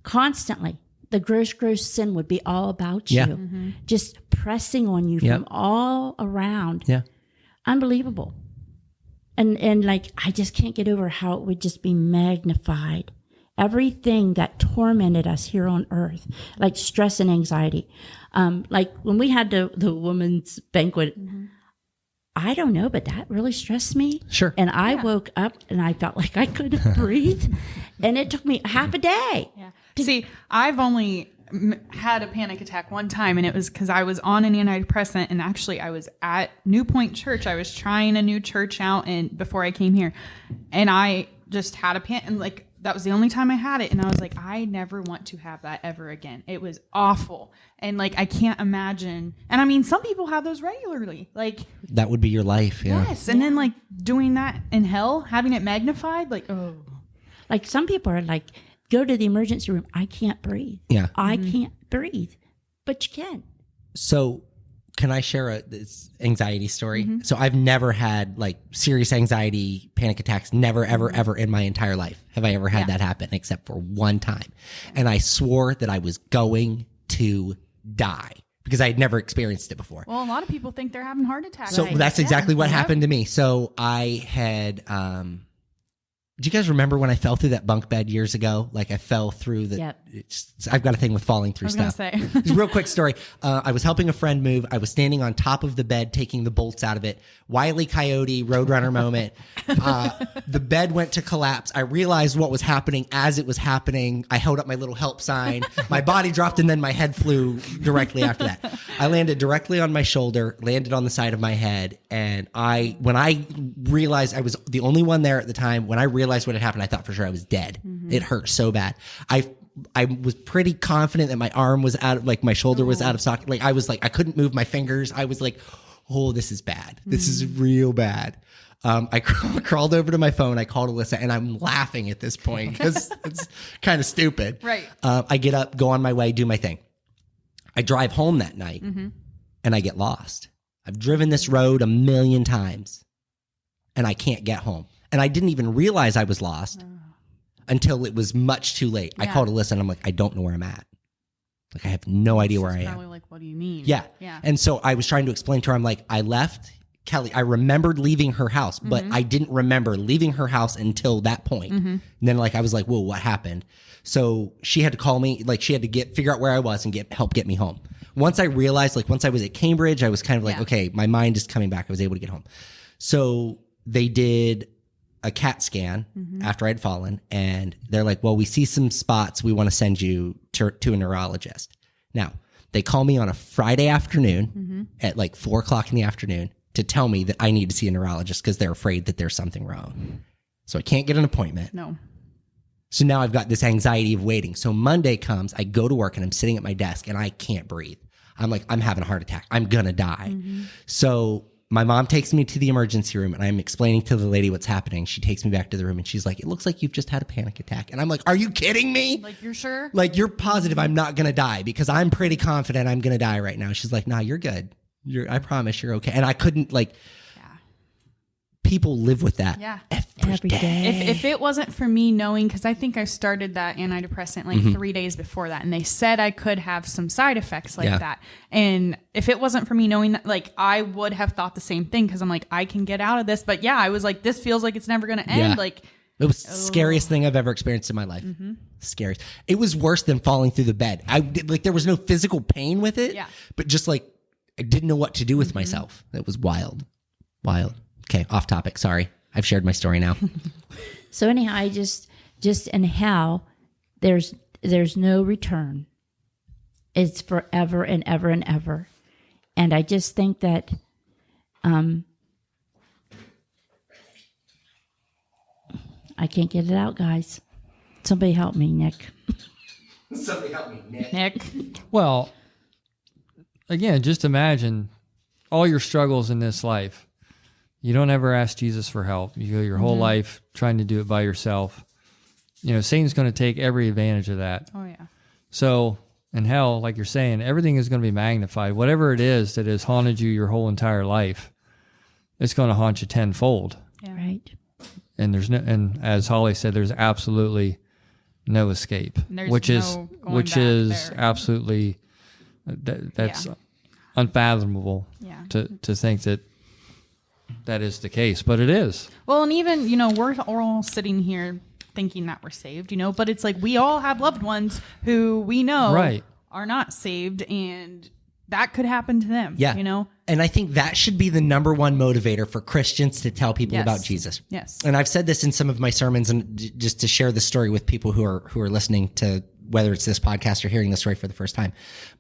Constantly. The gross sin would be all about Yeah. you, just pressing on you Yep. from all around. Yeah. Unbelievable. And like, I just can't get over how it would just be magnified. Everything that tormented us here on earth, like stress and anxiety. Like when we had the women's banquet, I don't know, but that really stressed me. Sure. And I woke up and I felt like I couldn't breathe. And it took me half a day. yeah. See, I've only had a panic attack one time, and it was because I was on an antidepressant, and actually I was at New Point Church. I was trying a new church out, and before I came here, and I just had a panic, and like that was the only time I had it, and I was like, I never want to have that ever again. It was awful, and like I can't imagine. And I mean, some people have those regularly, like That would be your life. Yeah. yes, and then like doing that in hell, having it magnified, like oh. Like some people are like, go to the emergency room. I can't breathe. Yeah. I can't breathe. But you can. So can I share this anxiety story? So I've never had like serious anxiety, panic attacks, never, ever, ever in my entire life have I ever had that happen except for one time. And I swore that I was going to die because I had never experienced it before. Well, a lot of people think they're having heart attacks. So Right. that's exactly what Yep. happened to me. So I had, do you guys remember when I fell through that bunk bed years ago? Like I fell through the, Yep. I've got a thing with falling through I was gonna stuff. say. Just a real quick story. I was helping a friend move. I was standing on top of the bed, taking the bolts out of it. Wile E. Coyote, Roadrunner moment. The bed went to collapse. I realized what was happening as it was happening. I held up my little help sign. My body dropped and then my head flew directly after that. I landed directly on my shoulder, landed on the side of my head. And when I realized I was the only one there at the time, when I realized what had happened, I thought for sure I was dead. It hurt so bad. I was pretty confident that my arm was out, like my shoulder was out of socket. Like I was like, I couldn't move my fingers. I was like, oh, this is bad. This is real bad. I crawled over to my phone. I called Alyssa and I'm laughing at this point because it's kind of stupid. Right. I get up, go on my way, do my thing. I drive home that night and I get lost. I've driven this road 1 million times and I can't get home. And I didn't even realize I was lost until it was much too late. I Yeah. called Alyssa and I'm like, I don't know where I'm at. Like, I have no idea where I am. Probably like, what do you mean? Yeah. Yeah. And so I was trying to explain to her, I'm like, I left Kelly. I remembered leaving her house, but I didn't remember leaving her house until that point. And then like, I was like, whoa, what happened? So she had to call me, like she had to figure out where I was and help get me home. Once I realized, like once I was at Cambridge, I was kind of like, Yeah. okay, my mind is coming back. I was able to get home. So they did a CAT scan after I'd fallen, and they're like, well, we see some spots. We want to send you to a neurologist. Now, they call me on a Friday afternoon at like 4:00 in the afternoon to tell me that I need to see a neurologist because they're afraid that there's something wrong. So I can't get an appointment. No. So now I've got this anxiety of waiting. So Monday comes, I go to work and I'm sitting at my desk and I can't breathe. I'm like, I'm having a heart attack. I'm going to die. So my mom takes me to the emergency room and I'm explaining to the lady what's happening. She takes me back to the room and she's like, it looks like you've just had a panic attack. And I'm like, are you kidding me? Like, you're sure? Like, you're positive I'm not going to die? Because I'm pretty confident I'm going to die right now. She's like, nah, you're good. I promise you're okay. And I couldn't like, people live with that. Yeah. Every day. If it wasn't for me knowing, because I think I started that antidepressant like 3 days before that, and they said I could have some side effects like Yeah. that. And if it wasn't for me knowing that, like, I would have thought the same thing, because I'm like, I can get out of this. But yeah, I was like, this feels like it's never going to end. Yeah. Like, It was the scariest thing I've ever experienced in my life. Scariest. It was worse than falling through the bed. There was no physical pain with it, Yeah. but just like, I didn't know what to do with myself. It was wild. Wild. Okay, off topic. Sorry. I've shared my story now. So anyhow, I just in hell, there's no return. It's forever and ever and ever. And I just think that I can't get it out, guys. Somebody help me, Nick. Somebody help me, Nick. Nick, Well, again, just imagine all your struggles in this life. You don't ever ask Jesus for help. You go your whole life trying to do it by yourself. You know, Satan's going to take every advantage of that. oh yeah, So in hell, like you're saying, everything is going to be magnified. Whatever it is that has haunted you your whole entire life, it's going to haunt you tenfold. Right? And and as Holly said, there's absolutely no escape, And there's which is no going back there. absolutely that's Yeah. unfathomable Yeah. to think that is the case, but it is. Well, and even, we're all sitting here thinking that we're saved, but it's like we all have loved ones who we know Right. are not saved, and that could happen to them. Yeah. And I think that should be the number one motivator for Christians to tell people Yes. about Jesus. Yes. And I've said this in some of my sermons, and just to share the story with people who are listening to whether it's this podcast or hearing the story for the first time.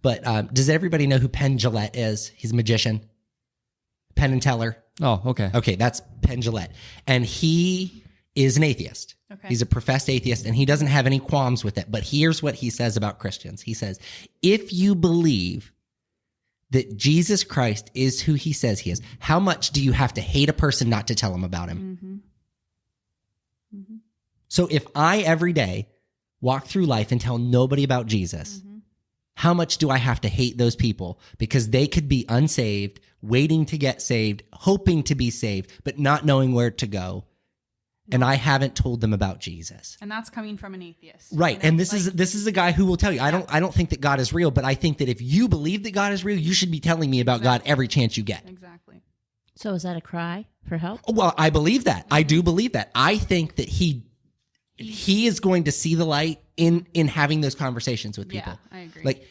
But does everybody know who Penn Jillette is? He's a magician. Penn and Teller. Oh, okay. Okay, that's Penn Jillette. And he is an atheist. Okay. He's a professed atheist, and he doesn't have any qualms with it. But here's what he says about Christians. He says, if you believe that Jesus Christ is who he says he is, how much do you have to hate a person not to tell him about him? So if I every day walk through life and tell nobody about Jesus, how much do I have to hate those people because they could be unsaved, waiting to get saved, hoping to be saved, but not knowing where to go? And I haven't told them about Jesus. And that's coming from an atheist. Right. And this is a guy who will tell you, I don't think that God is real, but I think that if you believe that God is real, you should be telling me about God every chance you get. Exactly. So is that a cry for help? Well, I believe that. I do believe that. I think that he is going to see the light in having those conversations with people. Yeah, I agree. Like,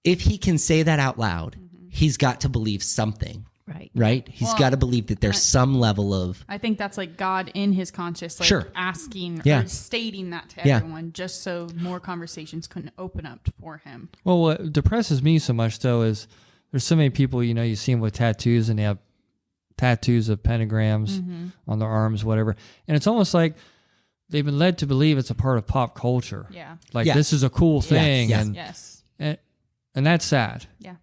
if he can say that out loud, he's got to believe something. Right? He's got to believe that there's some level of... I think that's like God in his conscious, like Sure. asking Yeah. or stating that to Yeah. everyone just so more conversations couldn't open up for him. Well, what depresses me so much, though, is there's so many people, you see them with tattoos, and they have tattoos of pentagrams on their arms, whatever. And it's almost like they've been led to believe it's a part of pop culture. Yeah. Like, Yes. this is a cool thing. yes. And, Yes. and that's sad. Yeah.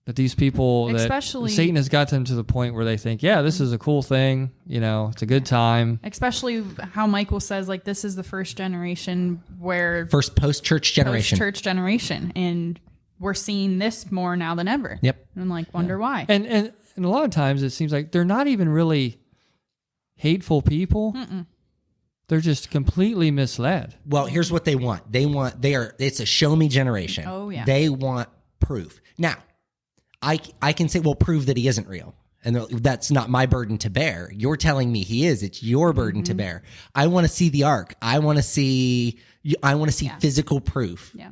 That these people, Especially- that Satan has got them to the point where they think, yeah, this is a cool thing. It's a good time. Especially how Michael says, like, this is the first generation where First post-church generation. post-church generation, and we're seeing this more now than ever. Yep. And like, wonder why. And a lot of times it seems like they're not even really hateful people. They're just completely misled. Well, here's what they want. It's a show me generation. Oh, yeah. They want proof. Now, I can say, well, prove that he isn't real. And that's not my burden to bear. You're telling me he is. It's your burden to bear. I want to see the ark. I want to see physical proof Yeah.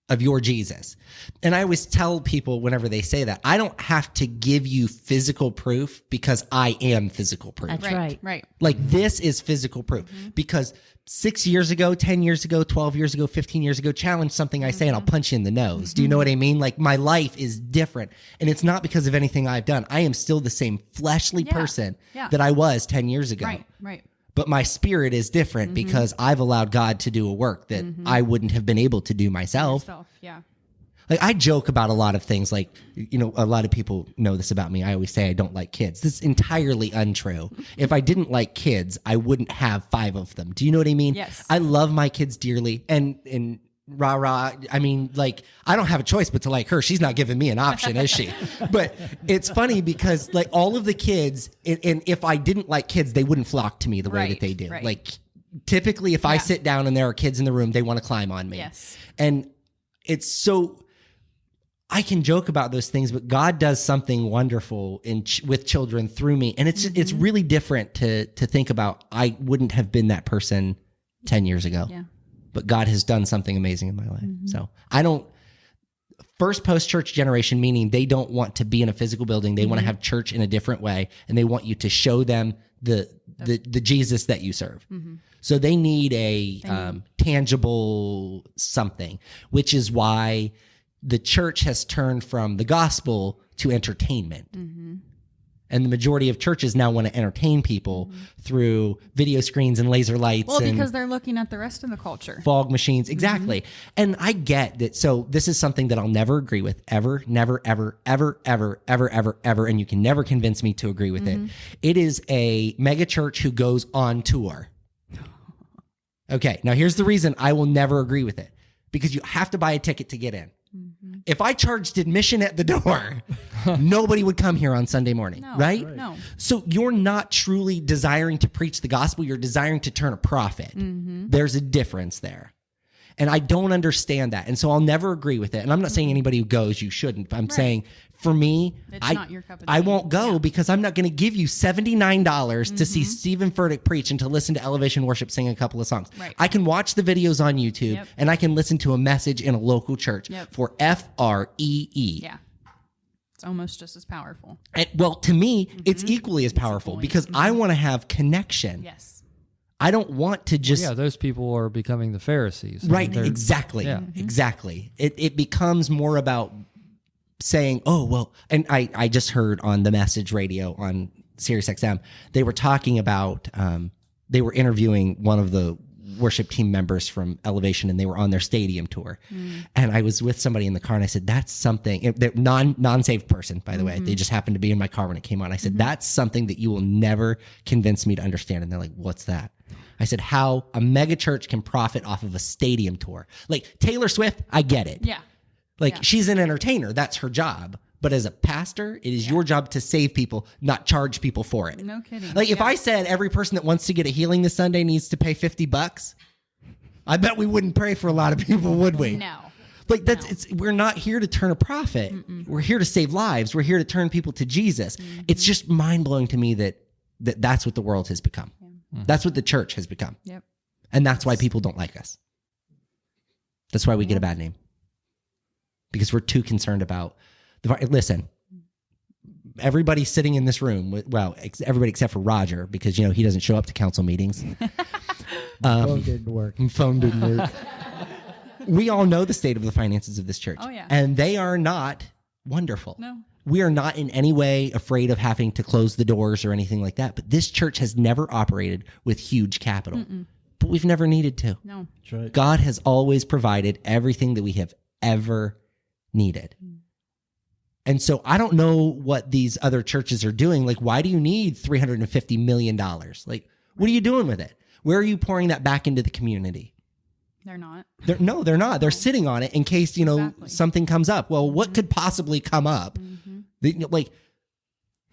of your Jesus. And I always tell people whenever they say that, I don't have to give you physical proof because I am physical proof. That's right. Right. Like, this is physical proof because 6 years ago, 10 years ago, 12 years ago, 15 years ago, challenge something I say and I'll punch you in the nose. Do you know what I mean? Like, my life is different, and it's not because of anything I've done. I am still the same fleshly person Yeah. that I was 10 years ago. Right. Right. But my spirit is different because I've allowed God to do a work that I wouldn't have been able to do myself. Self. Yeah. Like, I joke about a lot of things. Like, a lot of people know this about me. I always say I don't like kids. This is entirely untrue. If I didn't like kids, I wouldn't have 5 of them. Do you know what I mean? Yes. I love my kids dearly. And rah, I mean, like, I don't have a choice but to like her. She's not giving me an option, is she? But it's funny because, like, all of the kids, and if I didn't like kids, they wouldn't flock to me the way that they do. Right. Like, typically, if I sit down and there are kids in the room, they want to climb on me. Yes. And it's so... I can joke about those things, but God does something wonderful with children through me, and it's really different to think about. I wouldn't have been that person 10 years ago, but God has done something amazing in my life. So I don't. First post-church generation, meaning they don't want to be in a physical building. They want to have church in a different way, and they want you to show them the Jesus that you serve. So they need a tangible something, which is why the church has turned from the gospel to entertainment. And the majority of churches now want to entertain people through video screens and laser lights. Well, and because they're looking at the rest of the culture. fog machines. Exactly. And I get that. So this is something that I'll never agree with, ever, never, ever, ever, ever, ever, ever, ever. And you can never convince me to agree with it. It is a mega church who goes on tour. Okay. Now here's the reason I will never agree with it, because you have to buy a ticket to get in. If I charged admission at the door, nobody would come here on Sunday morning, right? No. So you're not truly desiring to preach the gospel. You're desiring to turn a profit. There's a difference there. And I don't understand that. And so I'll never agree with it. And I'm not saying anybody who goes, you shouldn't. I'm saying, for me, It's not your cup of I tea. won't go because I'm not going to give you $79 to see Stephen Furtick preach and to listen to Elevation Worship sing a couple of songs. Right. I can watch the videos on YouTube and I can listen to a message in a local church for FREE. Yeah. It's almost just as powerful. And, well, to me, it's equally as powerful because I want to have connection. Yes. I don't want to just Yeah, those people are becoming the Pharisees. right. They're- Exactly. Yeah. Exactly. It becomes more about saying, oh, well, and I just heard on the Message Radio on Sirius XM, they were talking about, they were interviewing one of the worship team members from Elevation, and they were on their stadium tour. And I was with somebody in the car, and I said, that's something, they're non-saved person, by the way. They just happened to be in my car when it came on. I said, that's something that you will never convince me to understand. And they're like, what's that? I said, how a mega church can profit off of a stadium tour. Like Taylor Swift, I get it. Yeah. Like she's an entertainer. That's her job. But as a pastor, it is your job to save people, not charge people for it. No kidding. Like if Yeah. I said every person that wants to get a healing this Sunday needs to pay $50, I bet we wouldn't pray for a lot of people, would we? No. Like we're not here to turn a profit. We're here to save lives. We're here to turn people to Jesus. It's just mind blowing to me that's what the world has become. That's what the church has become. Yep. And that's why people don't like us. That's why we get a bad name. Because we're too concerned about listen, everybody sitting in this room, well, everybody except for Roger, because, he doesn't show up to council meetings. Phone didn't work. Phone didn't work. We all know the state of the finances of this church. Oh, yeah. And they are not wonderful. No. We are not in any way afraid of having to close the doors or anything like that. But this church has never operated with huge capital. But we've never needed to. No. That's right. God has always provided everything that we have ever needed. And so I don't know what these other churches are doing. Like, why do you need $350 million? Like, what are you doing with it? Where are you pouring that back into the community? They're not. No, they're not. They're sitting on it in case, Exactly. something comes up. Well, what could possibly come up? Like,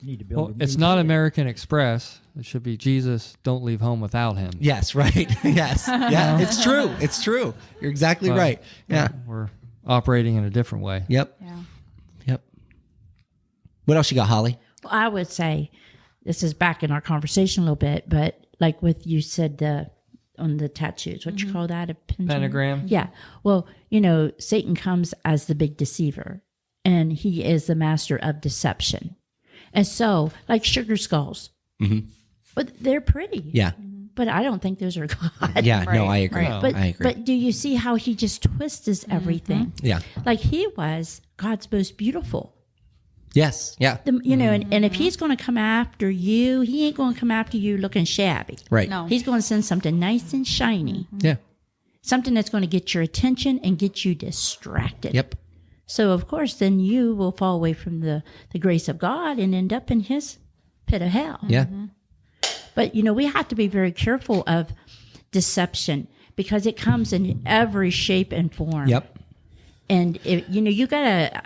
You need to build. Well, a new it's not church. American Express. It should be Jesus, don't leave home without him. yes, right. Yes. Yeah, it's true. It's true. You're exactly But, right. Yeah. We're operating in a different way. Yep. Yeah. Yep. What else you got, Holly? Well, I would say this is back in our conversation a little bit, but like with you said on the tattoos, what you call that? A Pentagram? Yeah. Well, Satan comes as the big deceiver, and he is the master of deception. And so, like sugar skulls, but they're pretty. Yeah. But I don't think those are God. Yeah. No, Right, I agree. right. But I agree. but do you see how he just twists everything? Yeah. Like he was God's most beautiful. Yes. Yeah. And if he's going to come after you, he ain't going to come after you looking shabby. Right. No. He's going to send something nice and shiny, Yeah. something that's going to get your attention and get you distracted. Yep. So, of course, then you will fall away from the grace of God and end up in his pit of hell. Yeah. But, we have to be very careful of deception because it comes in every shape and form. Yep. And, you got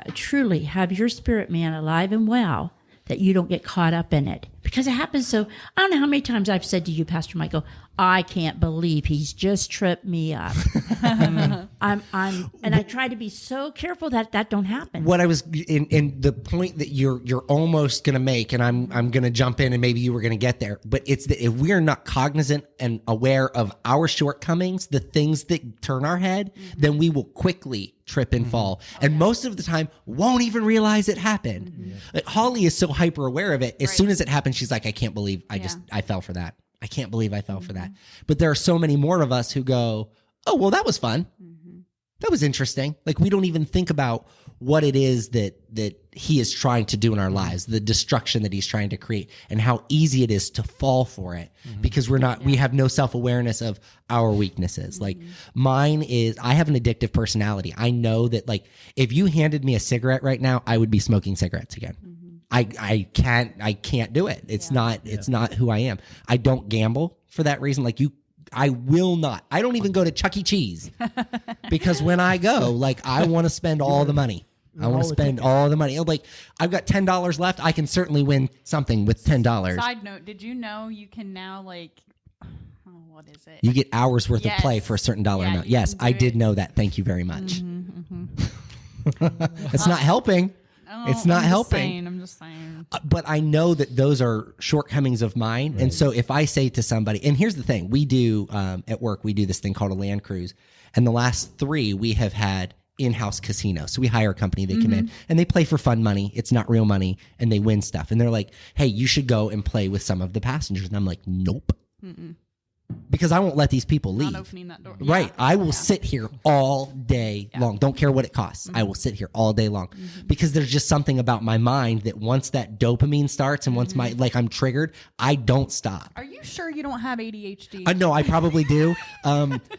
to truly have your spirit man alive and well that you don't get caught up in it. Because it happens so, I don't know how many times I've said to you, Pastor Michael, I can't believe he's just tripped me up. And I try to be so careful that don't happen. What I was in the point that you're almost going to make, and I'm going to jump in, and maybe you were going to get there, but it's that if we are not cognizant and aware of our shortcomings, the things that turn our head, then we will quickly trip and fall, and most of the time won't even realize it happened. Like, Holly is so hyper aware of it. As soon as it happens, she's like, I can't believe I fell for that. I can't believe I fell for that. But there are so many more of us who go, oh, well, that was fun. That was interesting. Like, we don't even think about what it is that he is trying to do in our lives, the destruction that he's trying to create, and how easy it is to fall for it because we have no self-awareness of our weaknesses. Like, mine is, I have an addictive personality. I know that, like, if you handed me a cigarette right now, I would be smoking cigarettes again. I can't do it. It's not who I am. I don't gamble for that reason. Like, I will not. I don't even go to Chuck E. Cheese because when I go, like, I want to spend all the money. I want to spend all the money. Like, I've got $10 left. I can certainly win something with $10. Side note, did you know you can now, like, what is it? You get hours worth of Yes. play for a certain dollar Yeah, amount. you Yes, can do I did it. know that. Thank you very much. It's not helping. Oh, It's not helping. I'm just saying. But I know that those are shortcomings of mine. And so if I say to somebody, and here's the thing, we do at work, we do this thing called a land cruise. And the last 3, we have had in-house casino. So we hire a company, they come in and they play for fun money. It's not real money, and they win stuff. And they're like, hey, you should go and play with some of the passengers. And I'm like, nope. because I won't let these people leave. Not opening that door. Right. Yeah. I will sit here all day long. Don't care what it costs. I will sit here all day long because there's just something about my mind that once that dopamine starts and once I'm triggered, I don't stop. Are you sure you don't have ADHD? No, I probably do.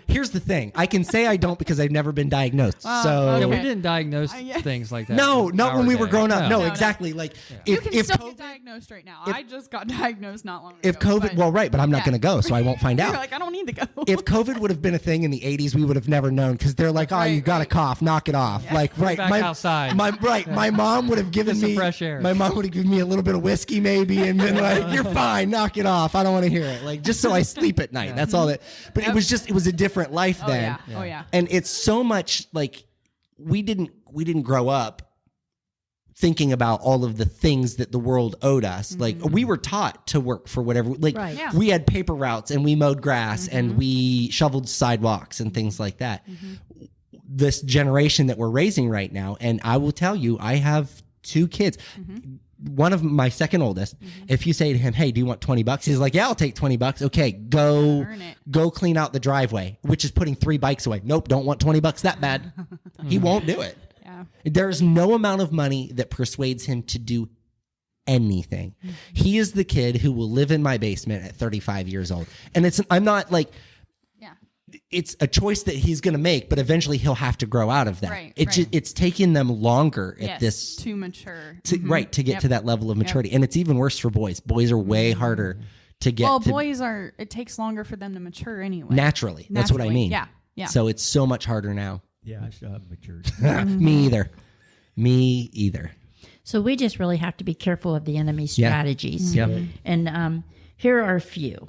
Here's the thing. I can say I don't because I've never been diagnosed. So Yeah, we Okay. didn't diagnose things like that. no, in not our when we were day. growing up. No, No. exactly. Like You if can still COVID, get diagnosed right now. I just got diagnosed not long ago. if COVID, but- well, right, but I'm not Yeah. going to go, so I won't find You're out. like, I don't need to go. If COVID would have been a thing in the 80s, we would have never known because they're like, oh, Right, you got a right. cough, knock it off. Like, right. back outside. My mom would have given Get some me fresh air. My mom would have given me a little bit of whiskey maybe and been like, you're fine, knock it off. I don't want to hear it. Like, just so I sleep at night. That's all that. But it was a different life Oh, then. yeah. Oh, yeah. And it's so much like we didn't grow up thinking about all of the things that the world owed us. Like we were taught to work for whatever, like Right. Yeah. we had paper routes and we mowed grass and we shoveled sidewalks and things like that. This generation that we're raising right now, and I will tell you, I have 2 kids. One of my second oldest, if you say to him, hey, do you want $20? He's like, yeah, I'll take $20. Okay, Earn it. go clean out the driveway, which is putting 3 bikes away. Nope, don't want $20 that bad. He won't do it. Yeah. There's no amount of money that persuades him to do anything. He is the kid who will live in my basement at 35 years old. And I'm not like, Yeah. it's a choice that he's going to make, but eventually he'll have to grow out of that. Right, It's taking them longer at Yes. this To mature. right to get Yep. to that level of maturity. And it's even worse for boys. Boys are way harder to get Well, to boys are. It takes longer for them to mature anyway. naturally. That's what I Naturally. mean. Yeah. Yeah. So it's so much harder now. Yeah, I still haven't matured. Me either. Me either. So we just really have to be careful of the enemy's Yeah. strategies. Yep. And here are a few: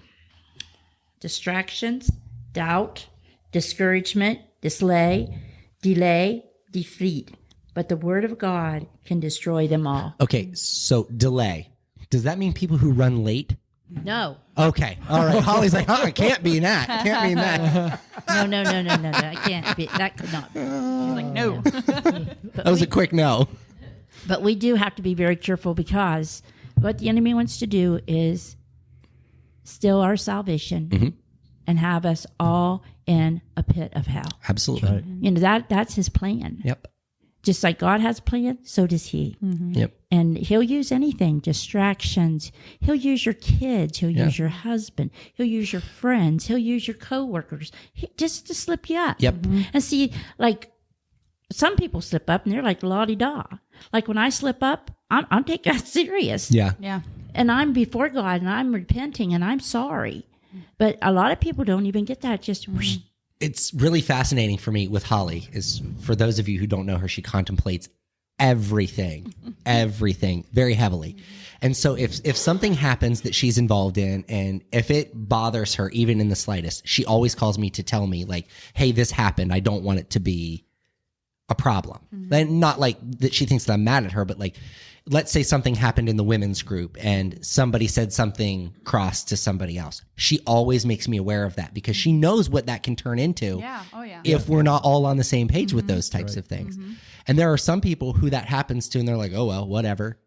distractions, doubt, discouragement, delay, defeat. But the word of God can destroy them all. Okay, so delay. Does that mean people who run late? No, Okay. All right. Holly's like, it can't be that. It can't mean that. no. I can't be. That could not be. Like no. That was a quick no. But we do have to be very careful because what the enemy wants to do is steal our salvation and have us all in a pit of hell. Absolutely. Right. You know, that's his plan. Yep. Just like God has a plan, so does he. Yep. And he'll use anything, distractions. He'll use your kids. He'll use your husband. He'll use your friends. He'll use your coworkers just to slip you up. Yep. And see, like, some people slip up and they're like la-di-da. Like when I slip up, I'm taking that serious. Yeah. Yeah. And I'm before God and I'm repenting and I'm sorry. But a lot of people don't even get that. Just whoosh. It's really fascinating for me with Holly is for those of you who don't know her, she contemplates everything very heavily. And so if something happens that she's involved in and if it bothers her even in the slightest, she always calls me to tell me like, hey, this happened. I don't want it to be a problem. And not like that she thinks that I'm mad at her, but like, let's say something happened in the women's group and somebody said something cross to somebody else. She always makes me aware of that because she knows what that can turn into Yeah. Oh yeah. if we're not all on the same page with those types of things. And there are some people who that happens to and they're like, oh, well, whatever.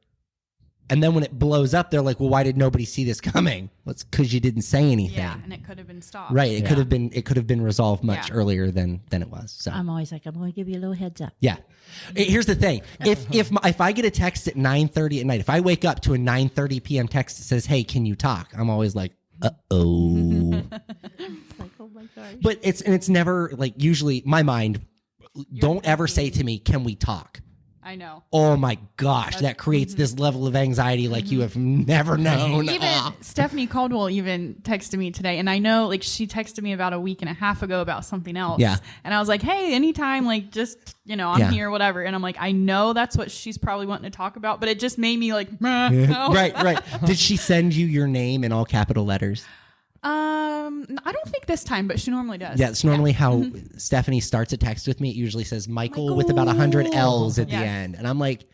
And then when it blows up, they're like, well, why did nobody see this coming? Well, it's because you didn't say anything. Yeah. And it could have been stopped. Right. It could have been resolved much Yeah. earlier than it was. So I'm always like, I'm going to give you a little heads up. yeah. Here's the thing. If I get a text at 9:30 at night, if I wake up to a 9:30 p.m. text that says, hey, can you talk? I'm always like, uh-oh. Like, oh my gosh. But it's never like usually my mind don't ever say to me, can we talk? I know. Oh my gosh, that creates this level of anxiety like you have never known. Even Stephanie Caldwell even texted me today, and I know like she texted me about a week and a half ago about something else. Yeah. And I was like, hey, anytime, like just I'm Yeah. here, whatever. And I'm like, I know that's what she's probably wanting to talk about, but it just made me like, no. Right. Did she send you your name in all capital letters? I don't think this time, but she normally does. Yeah, it's normally how Stephanie starts a text with me. It usually says Michael with about 100 L's at the Yes. end. And I'm like,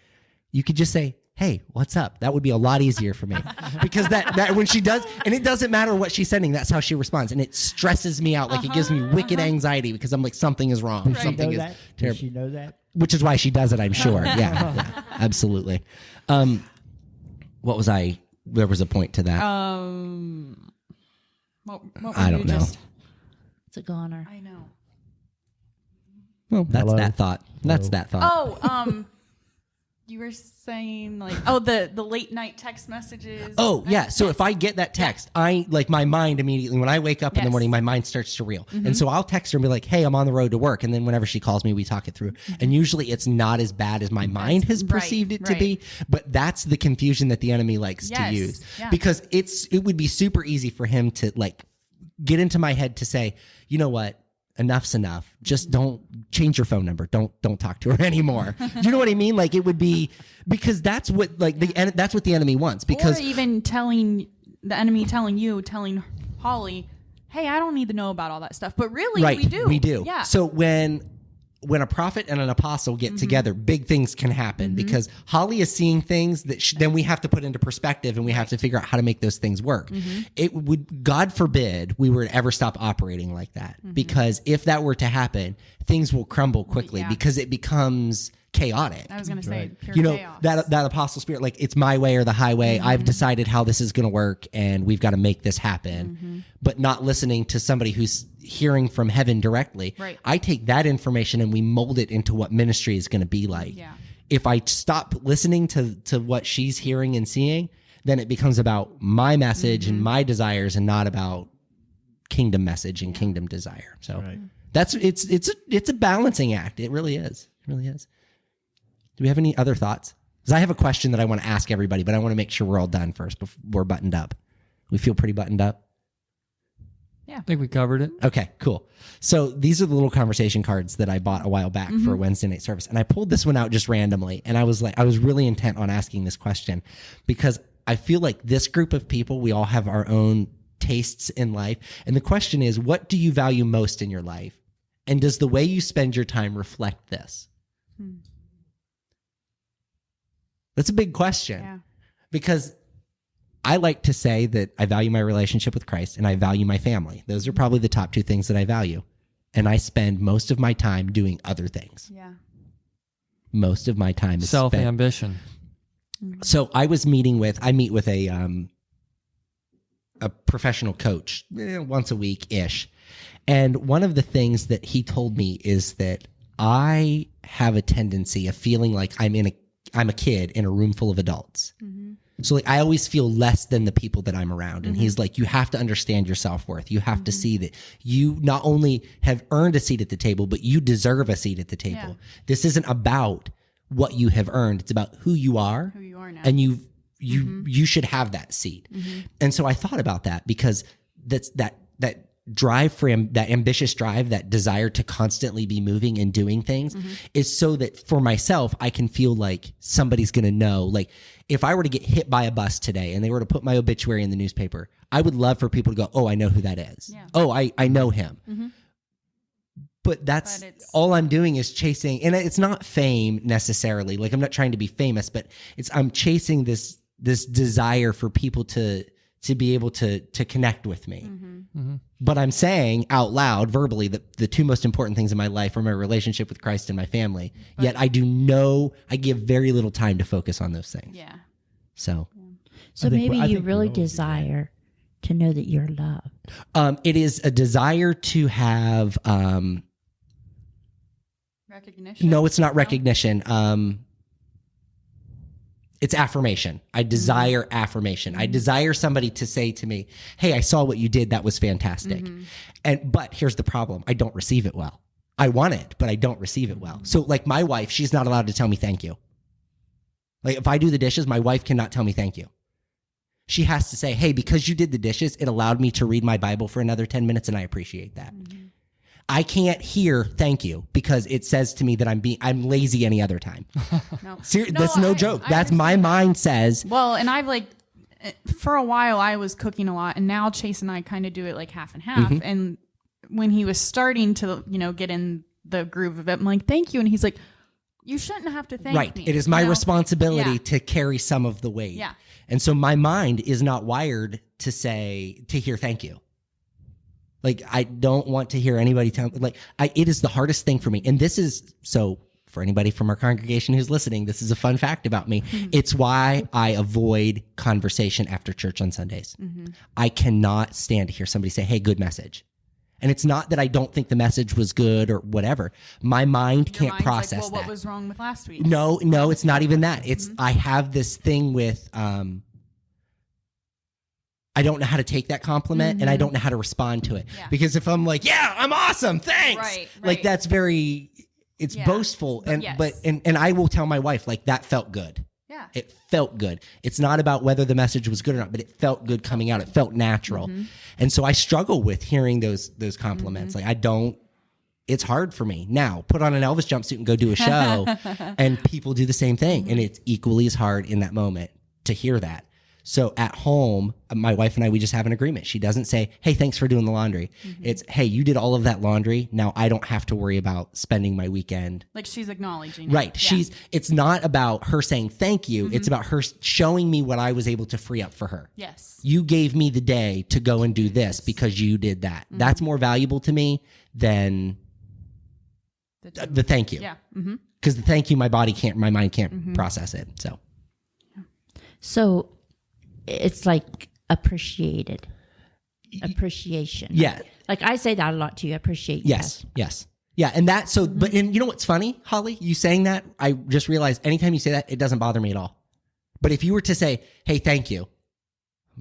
you could just say, hey, what's up? That would be a lot easier for me. Because that when she does, and it doesn't matter what she's sending, that's how she responds. And it stresses me out. Like it gives me wicked anxiety because I'm like, something is wrong. Does she Something know is that? Does terrible. she know that? Which is why she does it, I'm sure. Yeah, absolutely. What was I? There was a point to that. What I were don't you know. just- It's a goner. I know. Well, that's Hello? that thought. That's that thought. Oh, you were saying like, the late night text messages. Oh, yeah. So if I get that text, I like my mind immediately, when I wake up in the Yes. morning, my mind starts to reel. And so I'll text her and be like, hey, I'm on the road to work. And then whenever she calls me, we talk it through. And usually it's not as bad as my mind has right, perceived it to right. be. But that's the confusion that the enemy likes to Yes, use. yeah. Because it would be super easy for him to like get into my head to say, you know what? Enough's enough. Just don't change your phone number. Don't talk to her anymore. Do you know what I mean? Like it would be, because that's what like that's what the enemy wants. Because Or even telling the enemy, telling Holly, hey, I don't need to know about all that stuff. But really, right, we do. we do. Yeah. So when a prophet and an apostle get together, big things can happen because Holly is seeing things that then we have to put into perspective, and we have to figure out how to make those things work. It would, God forbid, we were to ever stop operating like that, because if that were to happen, things will crumble quickly Yeah. because it becomes chaotic. I was going to say, pure You know, chaos. that apostle spirit, like it's my way or the highway. I've decided how this is going to work, and we've got to make this happen. But not listening to somebody who's hearing from heaven directly. Right. I take that information and we mold it into what ministry is going to be like. Yeah. If I stop listening to what she's hearing and seeing, then it becomes about my message and my desires, and not about kingdom message and kingdom desire. So that's it's a balancing act. It really is. It really is. Do we have any other thoughts? Because I have a question that I want to ask everybody, but I want to make sure we're all done first before we're buttoned up. We feel pretty buttoned up. I think we covered it. Okay, cool. So these are the little conversation cards that I bought a while back for Wednesday night service. And I pulled this one out just randomly. And I was really intent on asking this question, because I feel like this group of people, we all have our own tastes in life. And the question is, what do you value most in your life? And does the way you spend your time reflect this? That's a big question. Yeah. Because I like to say that I value my relationship with Christ and I value my family. Those are probably the top two things that I value. And I spend most of my time doing other things. Yeah. Most of my time is spent. Self-ambition. So I meet with a professional coach once a week ish. And one of the things that he told me is that I have a tendency of feeling like I'm a kid in a room full of adults. So like I always feel less than the people that I'm around. And he's like, you have to understand your self-worth. You have to see that you not only have earned a seat at the table, but you deserve a seat at the table. Yeah. This isn't about what you have earned. It's about who you are. Who you are now. And you should have that seat. And so I thought about that, because that drive that ambitious drive, that desire to constantly be moving and doing things is so that for myself, I can feel like somebody's going to know. Like if I were to get hit by a bus today and they were to put my obituary in the newspaper, I would love for people to go, oh, I know who that is. Yeah. Oh, I know him. But But it's- all I'm doing is chasing, and it's not fame necessarily. Like I'm not trying to be famous, but I'm chasing this desire for people to be able to connect with me. But I'm saying out loud, verbally, that the two most important things in my life are my relationship with Christ and my family. Yet I give very little time to focus on those things. Yeah. So So I think maybe we- I you think we really all do that. desire to know that you're loved. it is a desire to have, Recognition. no, it's not recognition. It's affirmation. I desire affirmation. I desire somebody to say to me, hey, I saw what you did. That was fantastic. But here's the problem. I don't receive it well. I want it, but I don't receive it well. So like my wife, she's not allowed to tell me thank you. Like if I do the dishes, my wife cannot tell me thank you. She has to say, hey, because you did the dishes, it allowed me to read my Bible for another 10 minutes and I appreciate that. I can't hear thank you because it says to me that I'm lazy any other time. No. That's no I- joke. I That's my understand mind says, Well, and I've like, for a while I was cooking a lot, and now Chase and I kind of do it like half and half. And when he was starting to, get in the groove of it, I'm like, thank you. And he's like, you shouldn't have to thank right. me. It is my You know? responsibility Yeah. to carry some of the weight. Yeah. And so my mind is not wired to hear thank you. Like, I don't want to hear anybody tell me, like, it is the hardest thing for me. And this is, so for anybody from our congregation who's listening, this is a fun fact about me. It's why I avoid conversation after church on Sundays. I cannot stand to hear somebody say, hey, good message. And it's not that I don't think the message was good or whatever. My mind Your can't mind's process like, well, that. what was wrong with last week? No, it's not even that. It's I have this thing with I don't know how to take that compliment and I don't know how to respond to it. Yeah. Because if I'm like, yeah, I'm awesome, thanks. Right. Like that's very it's Yeah. boastful and Yes. and I will tell my wife like that felt good. Yeah. It felt good. It's not about whether the message was good or not, but it felt good coming out. It felt natural. And so I struggle with hearing those compliments. Like I don't it's hard for me. Now, put on an Elvis jumpsuit and go do a show and people do the same thing and it's equally as hard in that moment to hear that. So at home, my wife and I, we just have an agreement. She doesn't say, hey, thanks for doing the laundry. It's, hey, you did all of that laundry. Now I don't have to worry about spending my weekend. Like she's acknowledging it. Right. Yeah. It's not about her saying thank you. It's about her showing me what I was able to free up for her. Yes. You gave me the day to go and do this because you did that. That's more valuable to me than the thank you. Yeah. Mm-hmm. Because the thank you, my mind can't process it. So it's like appreciation. Yeah. Like I say that a lot to you. I appreciate you. Yes. Yeah. And that, so, but, and you know what's funny, Holly? You saying that, I just realized anytime you say that, it doesn't bother me at all. But if you were to say, hey, thank you,